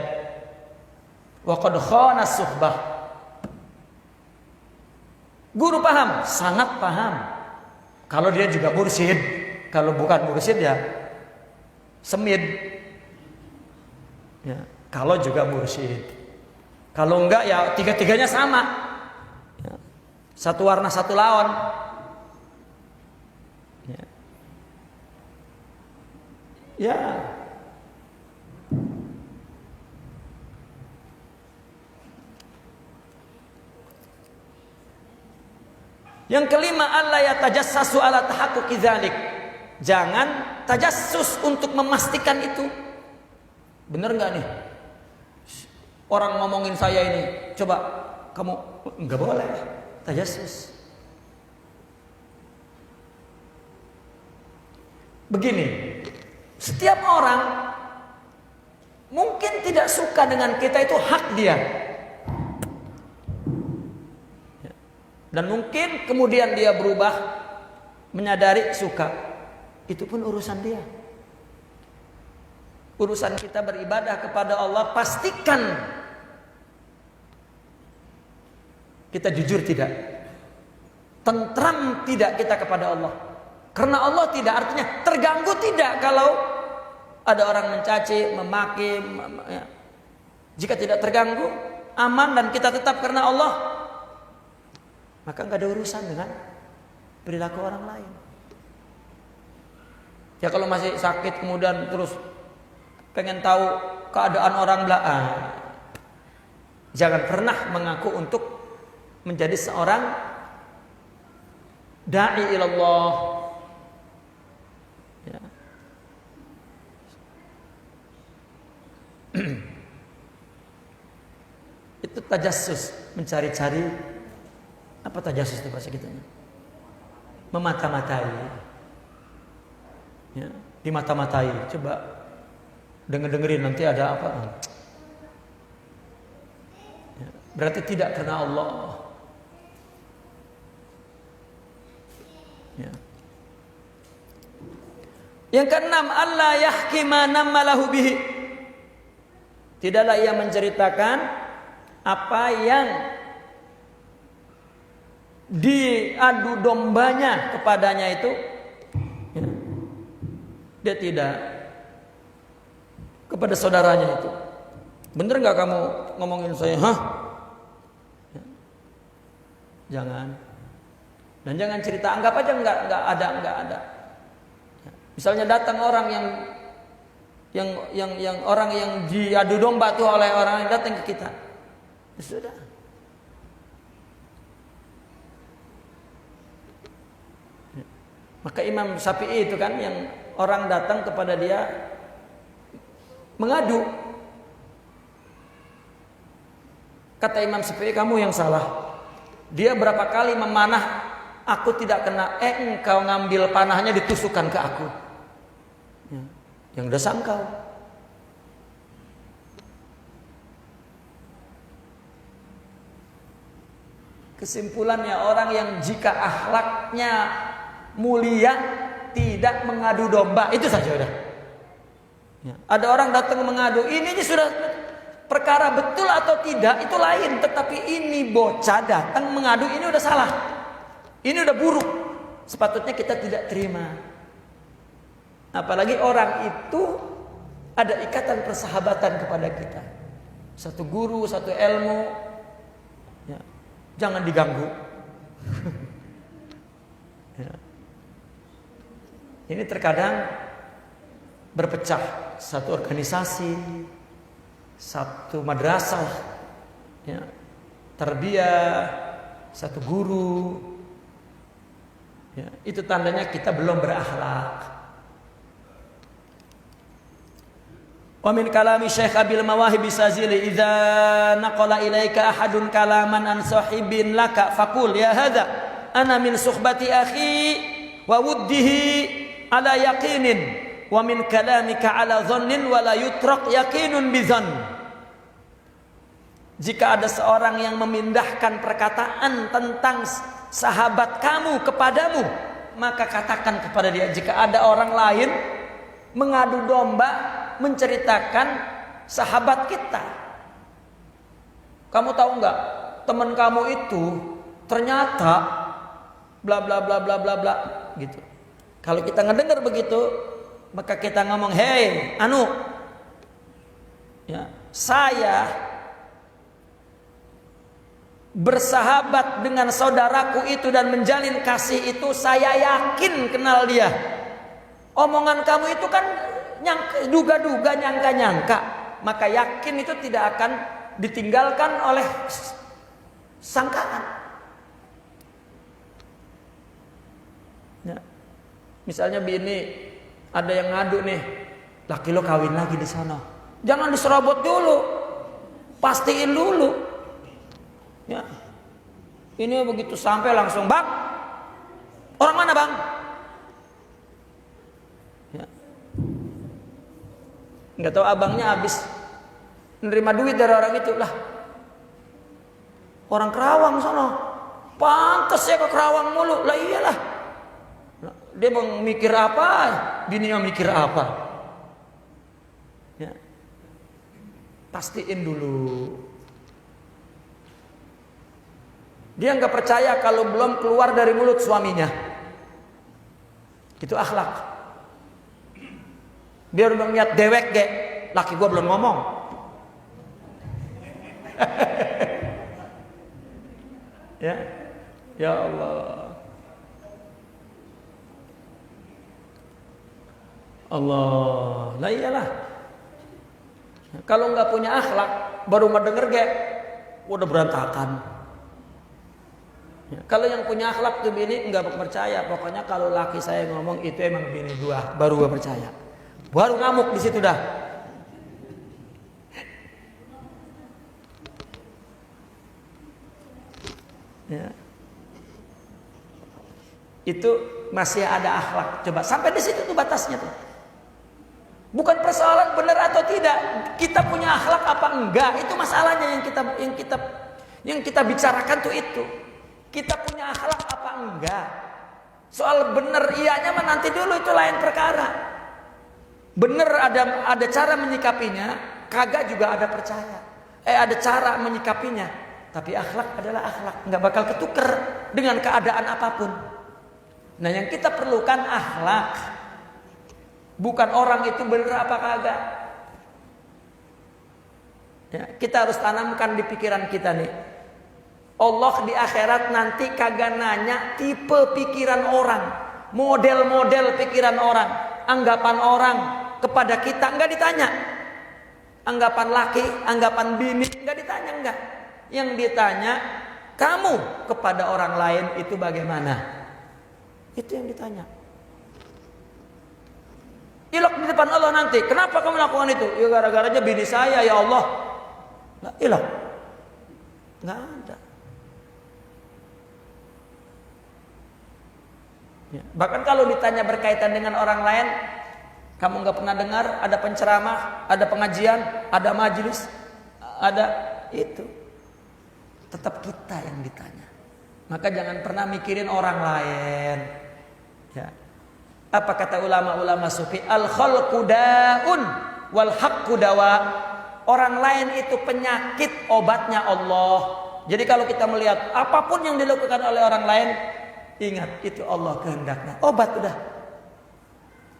wa qad khana suhbah. Guru paham, sangat paham. Kalau dia juga mursyid, kalau bukan mursyid ya semid. Ya, kalau juga mursyid. Kalau enggak ya tiga-tiganya sama. Ya, satu warna satu lawan. Ya. Yang kelima, alla yatajassasu ala tahaqquqi dzalik. Jangan tajassus untuk memastikan itu. Benar enggak nih? Orang ngomongin saya ini, coba kamu enggak boleh tajassus. Begini, setiap orang mungkin tidak suka dengan kita, itu hak dia. Dan mungkin kemudian dia berubah, menyadari suka. Itu pun urusan dia. Urusan kita beribadah kepada Allah, pastikan kita jujur tidak, tentram tidak kita kepada Allah. Karena Allah tidak, artinya terganggu tidak kalau ada orang mencaci, memaki. Ya. Jika tidak terganggu, aman, dan kita tetap karena Allah, maka nggak ada urusan dengan perilaku orang lain. Ya kalau masih sakit kemudian terus pengen tahu keadaan orang belakang, jangan pernah mengaku untuk menjadi seorang da'i ilallah. Ya. Itu tajassus, mencari-cari. Apa tajassus itu bahasa kitanya? Memata-matai. Ya, dimata-matai. Coba dengerin nanti ada apa? Ya, berarti tidak karena Allah. Ya. Yang keenam, Allah yahkima nammalahu bihi. Tidaklah ia menceritakan apa yang diadu dombanya kepadanya itu. Ya. Dia tidak kepada saudaranya itu. Bener nggak kamu ngomongin saya? Hah? Ya. Jangan. Dan jangan cerita, anggap aja nggak ada. Ya. Misalnya datang orang yang orang yang diadu domba tuh oleh orang yang datang ke kita. Ya sudah. Ya. Maka Imam Syafi'i itu kan yang orang datang kepada dia mengadu. Kata Imam Syafi'i, kamu yang salah. Dia berapa kali memanah, aku tidak kena. Engkau ngambil panahnya ditusukkan ke aku. Ya. Yang dosa engkau. Kesimpulannya, orang yang jika akhlaknya mulia tidak mengadu domba, itu saja udah. Ya. Ada orang datang mengadu, ini sudah perkara betul atau tidak itu lain, tetapi ini bocah datang mengadu, ini udah salah, ini udah buruk, sepatutnya kita tidak terima. Apalagi orang itu ada ikatan persahabatan kepada kita, satu guru, satu ilmu, ya. Jangan diganggu. Ya. Ini terkadang berpecah satu organisasi, satu madrasah, ya, tarbiyah, satu guru, ya, itu tandanya kita belum berakhlak. Wa min kalami Syekh Abil Mawahib Sazili, idza naqala ilaika ahadun kalaman an sahibin laka faqul ya hadza ana min suhbati akhi wa wuddihi ala yaqinin wa min kalamika ala dhannin wa la yutraq yaqinun bi dhann. Jika ada seorang yang memindahkan perkataan tentang sahabat kamu kepadamu, maka katakan kepada dia. Jika ada orang lain mengadu domba menceritakan sahabat kita, kamu tahu nggak, teman kamu itu ternyata bla bla bla bla bla bla gitu. Kalau kita ngedengar begitu, maka kita ngomong, hei, ya, saya bersahabat dengan saudaraku itu dan menjalin kasih itu, saya yakin kenal dia. Omongan kamu itu kan duga-duga, nyangka-nyangka, maka yakin itu tidak akan ditinggalkan oleh sangkaan. Ya. Misalnya bini ada yang ngadu nih, laki lo kawin lagi di sana, jangan diserobot dulu, pastiin dulu. Ya, ini begitu sampai langsung, bang, orang mana bang? Ya. Nggak tahu abangnya habis menerima duit dari orang itu lah. Orang Kerawang sono, pantas ya ke Kerawang mulu, lah iyalah. Dia mau mikir apa? Bininya mikir apa? Ya. Pastiin dulu. Dia nggak percaya kalau belum keluar dari mulut suaminya. Itu akhlak. Dia udah ngeliat dewek ge, laki gua belum ngomong. Ya, ya Allah. Allah, lah iyalah. Kalau nggak punya akhlak, baru mendenger ge, udah berantakan. Ya, kalau yang punya akhlak tuh bini nggak percaya. Pokoknya kalau laki saya ngomong itu emang bini gua, baru gua percaya. Baru ngamuk di situ dah. Ya. Itu masih ada akhlak. Coba sampai di situ tuh batasnya tuh. Bukan persoalan benar atau tidak. Kita punya akhlak apa enggak? Itu masalahnya yang kita bicarakan tuh itu. Kita punya akhlak apa enggak? Soal benar iyanya mah nanti dulu, itu lain perkara. Benar ada cara menyikapinya, kagak juga ada percaya. Ada cara menyikapinya, tapi akhlak adalah akhlak, enggak bakal ketuker dengan keadaan apapun. Nah, yang kita perlukan akhlak, bukan orang itu benar apa kagak. Ya, kita harus tanamkan di pikiran kita nih. Allah di akhirat nanti kagak nanya tipe pikiran orang, model-model pikiran orang, anggapan orang kepada kita enggak ditanya. Anggapan laki, anggapan bini enggak ditanya, enggak. Yang ditanya, kamu kepada orang lain itu bagaimana? Itu yang ditanya. Ilok di depan Allah nanti, kenapa kamu lakukan itu? Ya gara-garanya bini saya, ya Allah. Nah, ilok. Enggak ada. Ya. Bahkan kalau ditanya berkaitan dengan orang lain, kamu nggak pernah dengar ada penceramah, ada pengajian, ada majelis, ada itu. Tetap kita yang ditanya. Maka jangan pernah mikirin orang lain. Ya. Apa kata ulama-ulama sufi? Al khalqu da'un wal haqqu dawa. Orang lain itu penyakit, obatnya Allah. Jadi kalau kita melihat apapun yang dilakukan oleh orang lain, ingat itu Allah kehendaknya. Obat udah.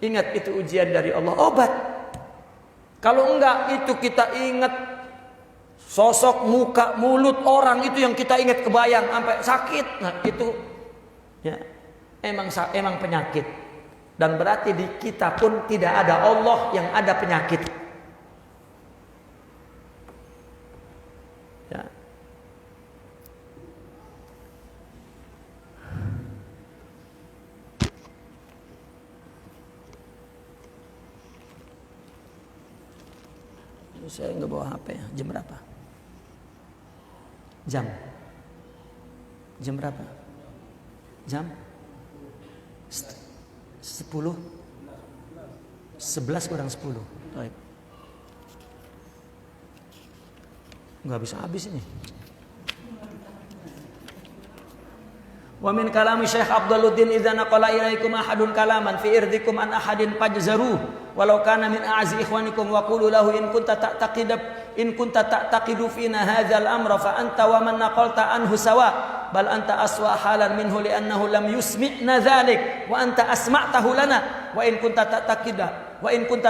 Ingat itu ujian dari Allah. Obat. Kalau enggak itu kita ingat sosok, muka, mulut orang itu yang kita ingat kebayang sampai sakit. Nah itu ya emang penyakit. Dan berarti di kita pun tidak ada Allah, yang ada penyakit. Ya. Saya nggak bawa HP ya. Jam berapa? Jam berapa? Jam 10 11 kurang 10. Baik. Enggak bisa habis ini. Wa min kalami Syekh Abduluddin idza naqala ilaikum ahadun kalaman fi irdikum an ahadin fajzaru walau kana min a'zi ikhwanikum wa qulu lahu in kunta ta'taqidu fina hadzal amra fa anta wa man naqalta anhu sawa bal anta aswa halan minhu li'annahu lam yusmi'na dzalik wa anta asma'tahu lana wa in kunta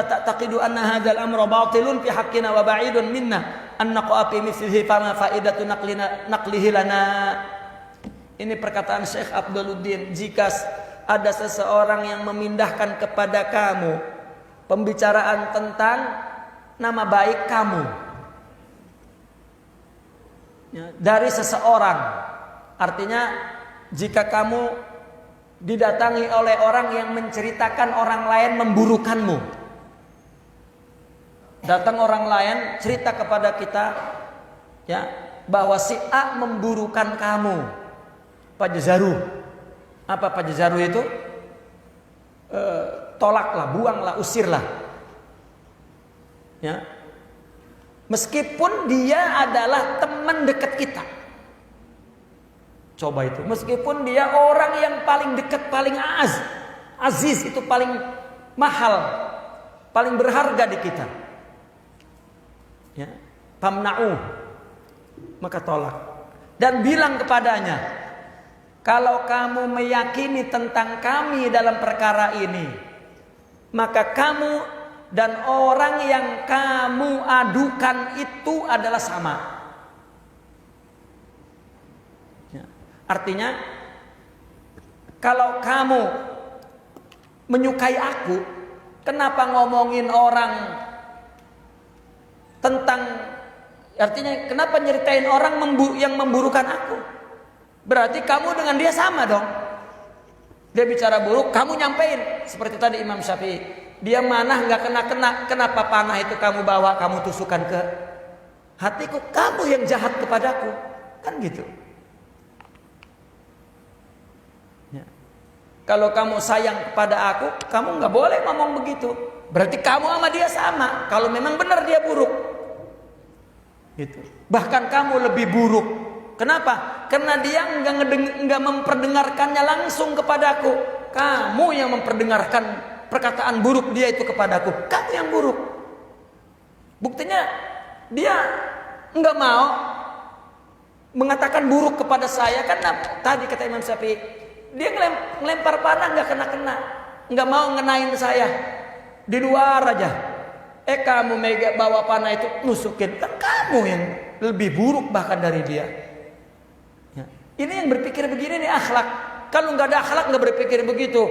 ta'taqidu anna hadzal amra batilun fi haqqina wa ba'idun minna an naqa fi mithlihi fama faidatu naqlihi lana. Ini perkataan Syekh Abduluddin. Jika ada seseorang yang memindahkan kepada kamu pembicaraan tentang nama baik kamu dari seseorang, artinya jika kamu didatangi oleh orang yang menceritakan orang lain memburukanmu, datang orang lain cerita kepada kita ya bahwa si A memburukan kamu, fajzaru. Apa fajzaru itu? Tolaklah, buanglah, usirlah. Ya. Meskipun dia adalah teman dekat kita. Coba itu. Meskipun dia orang yang paling dekat, paling aziz, itu paling mahal, paling berharga di kita. Ya. Famna'u. Maka tolak. Dan bilang kepadanya, kalau kamu meyakini tentang kami dalam perkara ini, maka kamu dan orang yang kamu adukan itu adalah sama. Ya. Artinya, kalau kamu menyukai aku, kenapa ngomongin orang tentang, artinya kenapa nyeritain orang yang memburukan aku? Berarti kamu dengan dia sama dong. Dia bicara buruk, kamu nyampein. Seperti tadi Imam Syafi'i, dia manah nggak kena. Kenapa panah itu kamu bawa, kamu tusukkan ke hatiku? Kamu yang jahat kepadaku, kan gitu. Ya. Kalau kamu sayang kepada aku, kamu nggak boleh ngomong begitu. Berarti kamu sama dia sama. Kalau memang benar dia buruk, gitu. Bahkan kamu lebih buruk. Kenapa? Karena dia enggak memperdengarkannya langsung kepadaku. Kamu yang memperdengarkan perkataan buruk dia itu kepadaku. Kamu yang buruk. Buktinya dia enggak mau mengatakan buruk kepada saya. Karena tadi kata Imam Syafi'i, dia ngelempar panah enggak kena-kena. Enggak mau ngenain saya. Di luar aja. Kamu bawa panah itu nusukin. Kan kamu yang lebih buruk bahkan dari dia. Ini yang berpikir begini nih akhlak. Kalau nggak ada akhlak nggak berpikir begitu.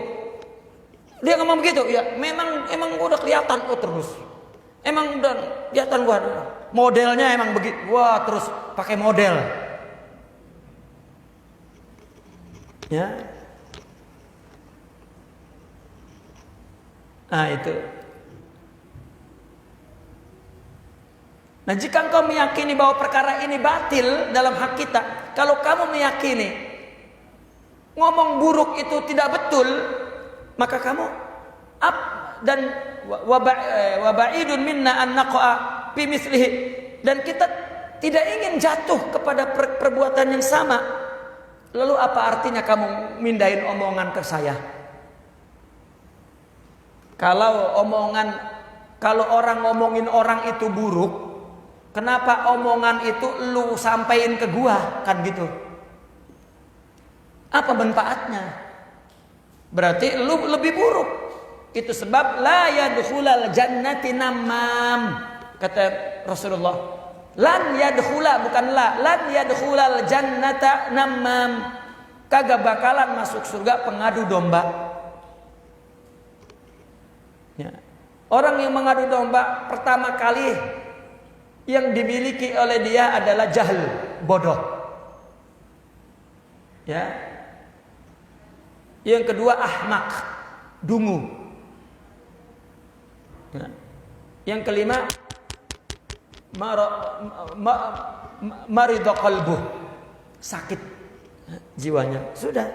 Dia ngomong begitu, ya emang udah kelihatan terus. Emang udah kelihatan gua modelnya emang begitu. Wah terus pakai model. Ya. Nah itu. Nah jika engkau meyakini bahwa perkara ini batil dalam hak kita, kalau kamu meyakini ngomong buruk itu tidak betul, maka kamu dan waba'idun minna an naqa'a fi mislihi, dan kita tidak ingin jatuh kepada perbuatan yang sama. Lalu apa artinya kamu mindahin omongan ke saya? Kalau orang ngomongin orang itu buruk, kenapa omongan itu lu sampein ke gua, kan gitu? Apa manfaatnya? Berarti lu lebih buruk. Itu sebab la yadkhulal jannati namam, kata Rasulullah. Lan yadkhula, bukan lan yadkhulal jannata namam. Kagak bakalan masuk surga pengadu domba. Ya. Orang yang mengadu domba pertama kali yang dimiliki oleh dia adalah jahil, bodoh. Ya. Yang kedua ahmak, dungu. Ya. Yang kelima maridha qalbuh, sakit jiwanya. Sudah.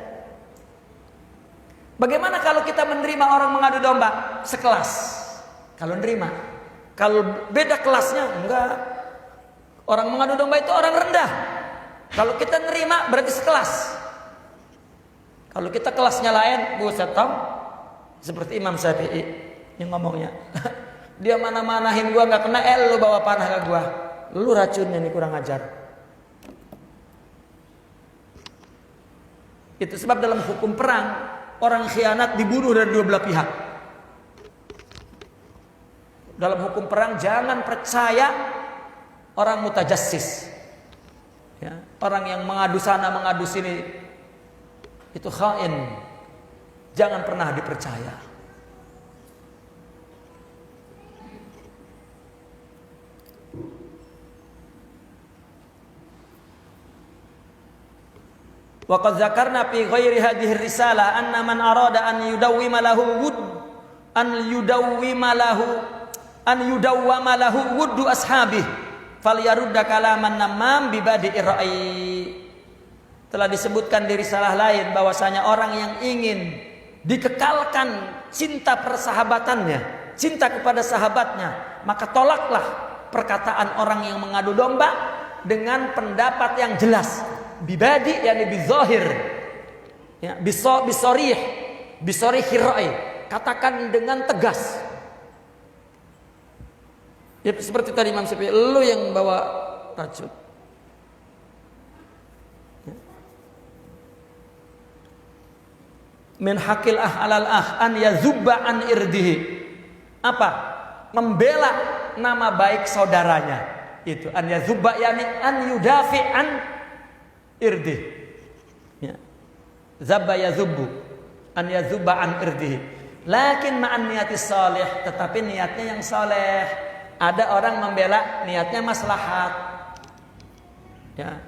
Bagaimana kalau kita menerima orang mengadu domba sekelas? Kalau nerima. Kalau beda kelasnya, enggak. Orang mengadu domba itu orang rendah. Kalau kita nerima berarti sekelas. Kalau kita kelasnya lain, buset tau. Seperti Imam Syafi'i yang ngomongnya. Dia mana-manahin gua nggak kena, lu bawa panah ke gua. Lu racunnya nih, kurang ajar. Itu sebab dalam hukum perang, orang khianat dibunuh dari dua belah pihak. Dalam hukum perang jangan percaya orang mutajassis. Ya, orang yang mengadu sana mengadu sini, itu khain. Jangan pernah dipercaya. Wa qad dzakarna fi ghairi hadhihi risalah anna man arada an yudawwima lahu wuddu ashabih falyarudda kalaman namam bi badi'ir ra'i. Telah disebutkan di risalah lain bahwasanya orang yang ingin dikekalkan cinta persahabatannya, cinta kepada sahabatnya, maka tolaklah perkataan orang yang mengadu domba dengan pendapat yang jelas. Bibadi yakni bizahir, ya, bisorih ra'i, katakan dengan tegas. Ya, seperti tadi Imam Syafi'i, lu yang bawa racun. Ya. Min hakil alal an yazubba an irdihi. Apa? Membela nama baik saudaranya. Itu an yazubba yakni an yudafi an irdih. Ya. Zabba yazubbu an yazubba an irdih. Lakin ma'an niyatis salih, tetapi niatnya yang saleh. Ada orang membela niatnya maslahat. Ya.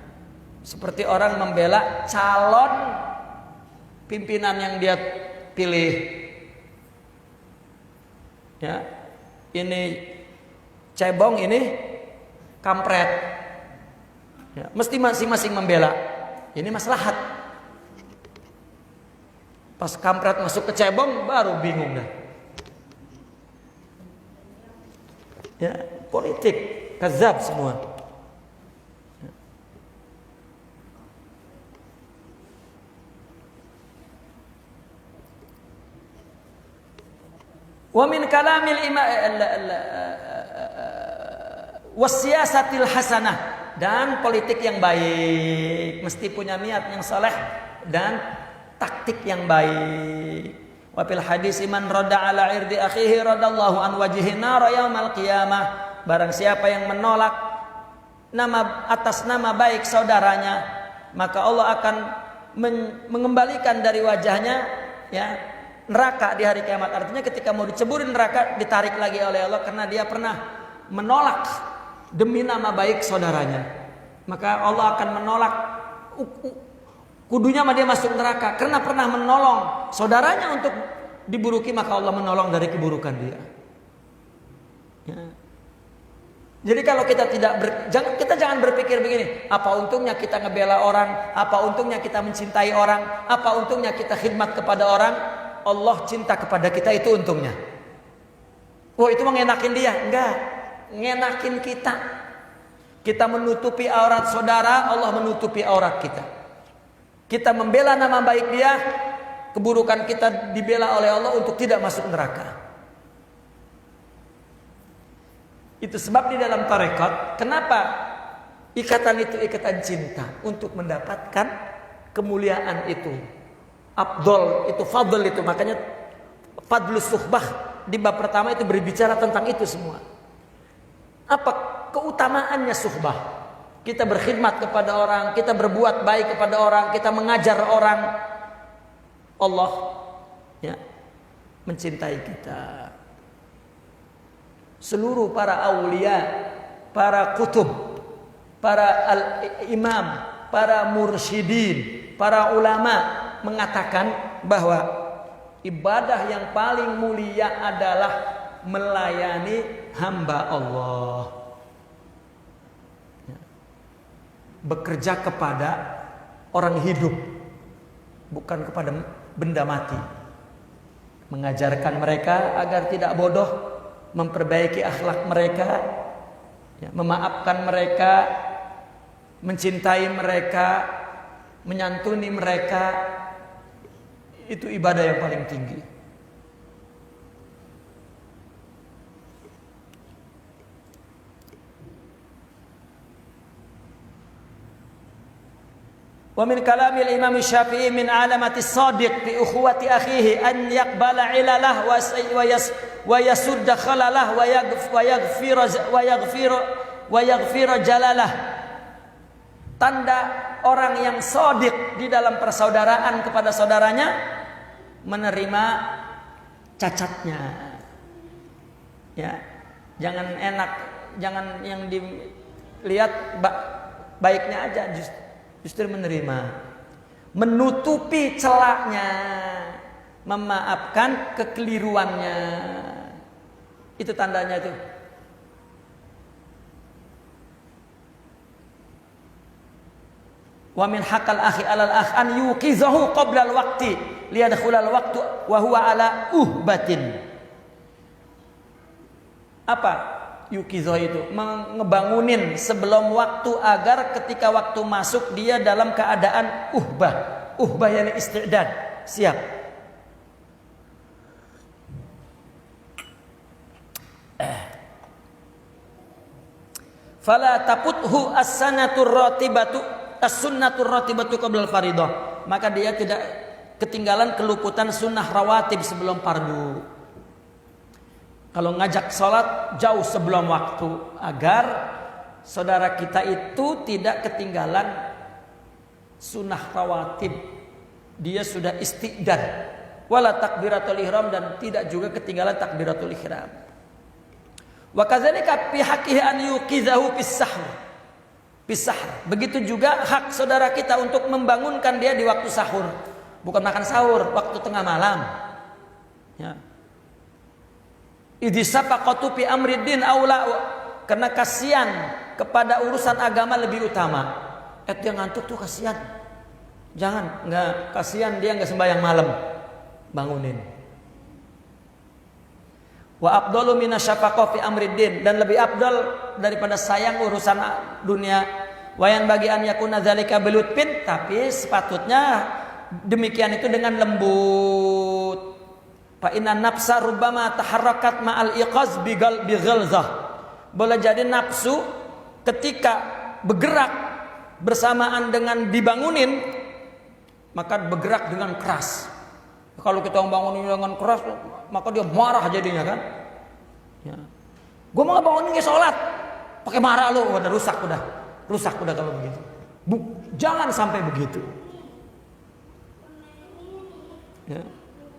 Seperti orang membela calon pimpinan yang dia pilih. Ya. Ini cebong, ini kampret. Ya, mesti masing-masing membela. Ini maslahat. Pas kampret masuk ke cebong baru bingung dah. Ya, politik, kazab semua. Ya. Wa min kalamil wasiyasatil hasanah, dan politik yang baik mesti punya niat yang saleh dan taktik yang baik. Wa fil hadis man radda ala irdi akhihi radallahu an wajhihi nar yaumal qiyamah. Barang siapa yang menolak atas nama baik saudaranya, maka Allah akan mengembalikan dari wajahnya, ya, neraka di hari kiamat. Artinya ketika mau diceburin neraka, ditarik lagi oleh Allah karena dia pernah menolak demi nama baik saudaranya. Maka Allah akan menolak, kudunya mah dia masuk neraka karena pernah menolong saudaranya untuk diburuki, maka Allah menolong dari keburukan dia. Ya. Jadi kalau kita jangan berpikir begini, apa untungnya kita ngebela orang, apa untungnya kita mencintai orang, apa untungnya kita khidmat kepada orang. Allah cinta kepada kita, itu untungnya. Wah, itu mengenakin dia? Enggak, ngenakin kita. Kita menutupi aurat saudara, Allah menutupi aurat kita. Kita membela nama baik dia, keburukan kita dibela oleh Allah untuk tidak masuk neraka. Itu sebab di dalam tarekat, kenapa ikatan itu ikatan cinta, untuk mendapatkan kemuliaan itu. Afdol itu, fadl itu, makanya fadlus suhbah di bab pertama itu berbicara tentang itu semua. Apa keutamaannya suhbah? Kita berkhidmat kepada orang, kita berbuat baik kepada orang, kita mengajar orang. Allah, ya, mencintai kita. Seluruh para aulia, para kutub, para imam, para mursyidin, para ulama mengatakan bahwa ibadah yang paling mulia adalah melayani hamba Allah. Bekerja kepada orang hidup, bukan kepada benda mati. mengajarkan mereka agar tidak bodoh, memperbaiki akhlak mereka, ya, memaafkan mereka, mencintai mereka, menyantuni mereka. Itu ibadah yang paling tinggi. Wa min kalamil Imam Syafi'i min alamati shadiq fi ukhuwati akhihi an yaqbala ilalah wa yasudda khalalah wa yaghfira jalalah. Tanda orang yang shadiq di dalam persaudaraan kepada saudaranya, menerima cacatnya. Ya, jangan yang dilihat baiknya aja, justru menerima, menutupi celaknya, memaafkan kekeliruannya. Itu tandanya itu. Wa min haqqal akhi 'alal akh an yuqizahu qabla al-waqti liyadkhulal waqtu wa huwa ala uhbatin. Apa yuqizahu itu? Ngebangunin sebelum waktu agar ketika waktu masuk dia dalam keadaan uhbah. Uhbah yakni istidad, siap. Fala taputhu as-sanatur ratibatu as-sunnatur ratibatu qabla al-faridah. Maka dia tidak ketinggalan keluputan sunnah rawatib sebelum fardu. Kalau ngajak sholat jauh sebelum waktu, agar saudara kita itu tidak ketinggalan sunnah rawatib. Dia sudah istidad, wala takbiratul ihram, dan tidak juga ketinggalan takbiratul ihram. Wa kadzalika fi haqqihi an yuqizahu fis sahur. Begitu juga hak saudara kita untuk membangunkan dia di waktu sahur, bukan makan sahur waktu tengah malam. Ya. Idisafaqatu fi amriddin aula, karena kasihan kepada urusan agama lebih utama. Dia ngantuk tuh kasihan. Jangan, enggak kasihan dia enggak sembahyang malam. Bangunin. Wa afdalu minasyafaqah fi amriddin, dan lebih afdal daripada sayang urusan dunia. Wayan bagi an yakuna dzalika bilutfin, tapi sepatutnya demikian itu dengan lembut. Fa inna nafsa rubbama taharrakat ma'al iqaz bighalzah. Boleh jadi nafsu ketika bergerak bersamaan dengan dibangunin, maka bergerak dengan keras. Kalau kita bangunin dengan keras, maka dia marah jadinya kan. Ya. Gue mau bangunin ke sholat, pakai marah lo, udah rusak udah kalau begitu. Jangan sampai begitu. Ya.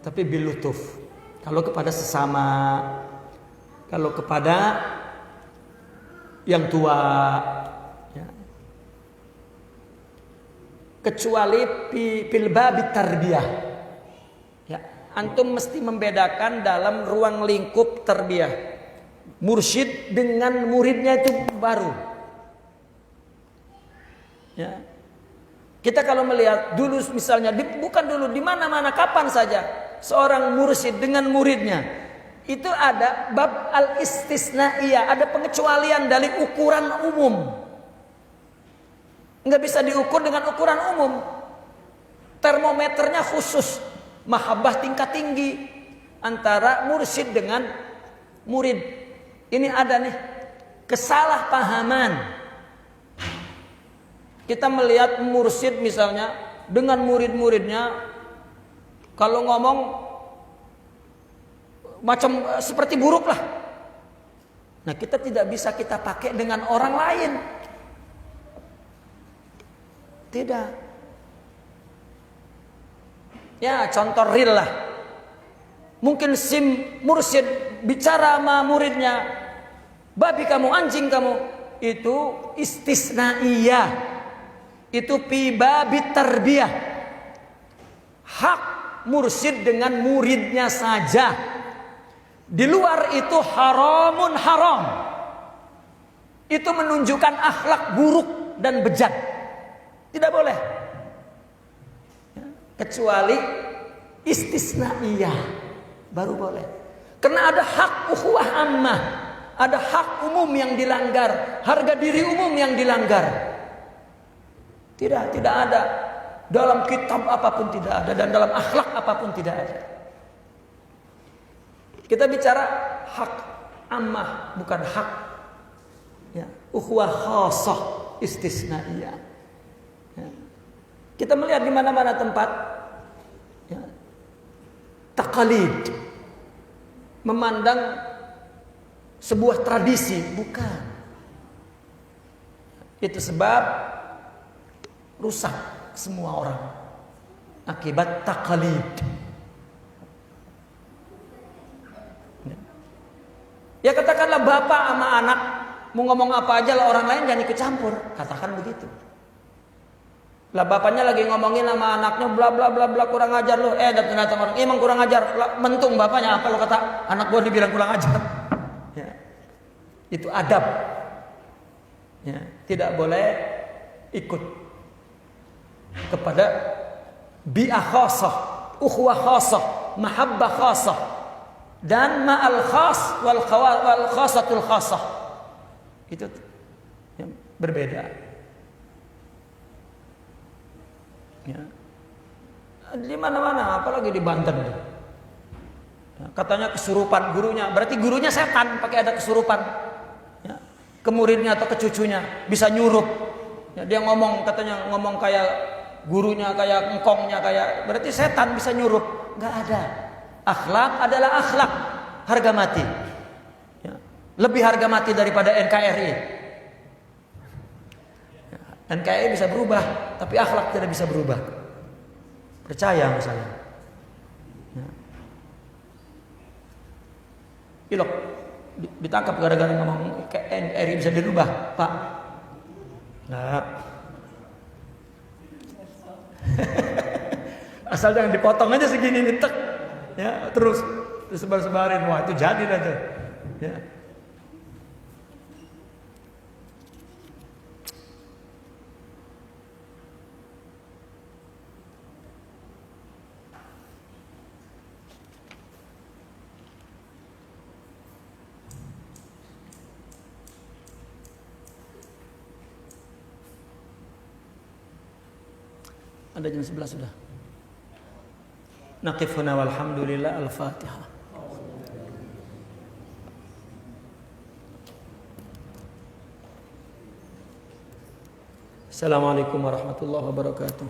Tapi bilutuf. Kalau kepada sesama, kalau kepada yang tua, ya. Kecuali fil babi tarbiyah. Ya, antum mesti membedakan dalam ruang lingkup tarbiyah. Mursyid dengan muridnya itu baru. Ya. Kita kalau melihat dulu misalnya, bukan dulu, di mana-mana kapan saja seorang mursyid dengan muridnya itu ada bab al-istisnaiyah, ada pengecualian dari ukuran umum. Nggak bisa diukur dengan ukuran umum. Termometernya khusus, mahabbah tingkat tinggi antara mursyid dengan murid. Ini ada nih kesalahpahaman. Kita melihat mursyid misalnya dengan murid-muridnya, kalau ngomong macam seperti buruk lah. Nah, kita tidak bisa kita pakai dengan orang lain. Tidak. Ya, contoh real lah. Mungkin mursyid bicara sama muridnya, babi kamu, anjing kamu, itu istisnaiyah. Itu fi babi tarbiyah. Hak mursyid dengan muridnya saja. Di luar itu haramun haram. Itu menunjukkan akhlak buruk dan bejat. Tidak boleh. Kecuali istisnaiyah. baru boleh. Karena ada hak ukhuwah ammah, ada hak umum yang dilanggar, harga diri umum yang dilanggar. Tidak ada. Dalam kitab apapun tidak ada, dan dalam akhlak apapun tidak ada. Kita bicara hak ammah, bukan hak ya, ukhuwah khassah istisnaiyah. Ya. Kita melihat di mana-mana tempat ya, taqalid, memandang sebuah tradisi, bukan. Itu sebab rusak semua orang akibat taqalid. Ya katakanlah bapak sama anak mau ngomong apa aja lah, orang lain jangan ikut campur, katakan begitu. Lah bapaknya lagi ngomongin sama anaknya bla bla bla bla, kurang ajar lo. Datang orang, emang kurang ajar. Mentung bapaknya, apa lo kata anak gua dibilang kurang ajar. Ya. Itu adab. Ya, tidak boleh ikut kepada bi'ah khassah, ukhuwah khassah, mahabbah khassah, dan ma'al khas wal khassatul khassah. Itu yang berbeda. Ya. Di mana-mana, apalagi di Banten. Ya, katanya kesurupan gurunya, berarti gurunya setan pakai ada kesurupan. Ya. Ke muridnya atau ke cucunya bisa nyurup. Ya, dia ngomong, katanya ngomong kayak gurunya, kayak engkongnya, kayak berarti setan bisa nyurup. Nggak ada. Akhlak adalah akhlak, harga mati. Ya. Lebih harga mati daripada NKRI. Ya. NKRI bisa berubah, tapi akhlak tidak bisa berubah. Percaya sama saya. Ya. Ilok ditangkap gara-gara ngomong NKRI bisa dirubah, Pak. Nah. Asal jangan dipotong aja segini nih, tek. Ya, terus disebar-sebarin, wah itu jadi aja. Ya. Ada jam 11 sudah. Naqifuna walhamdulillah, al-Fatihah. Assalamualaikum warahmatullahi wabarakatuh.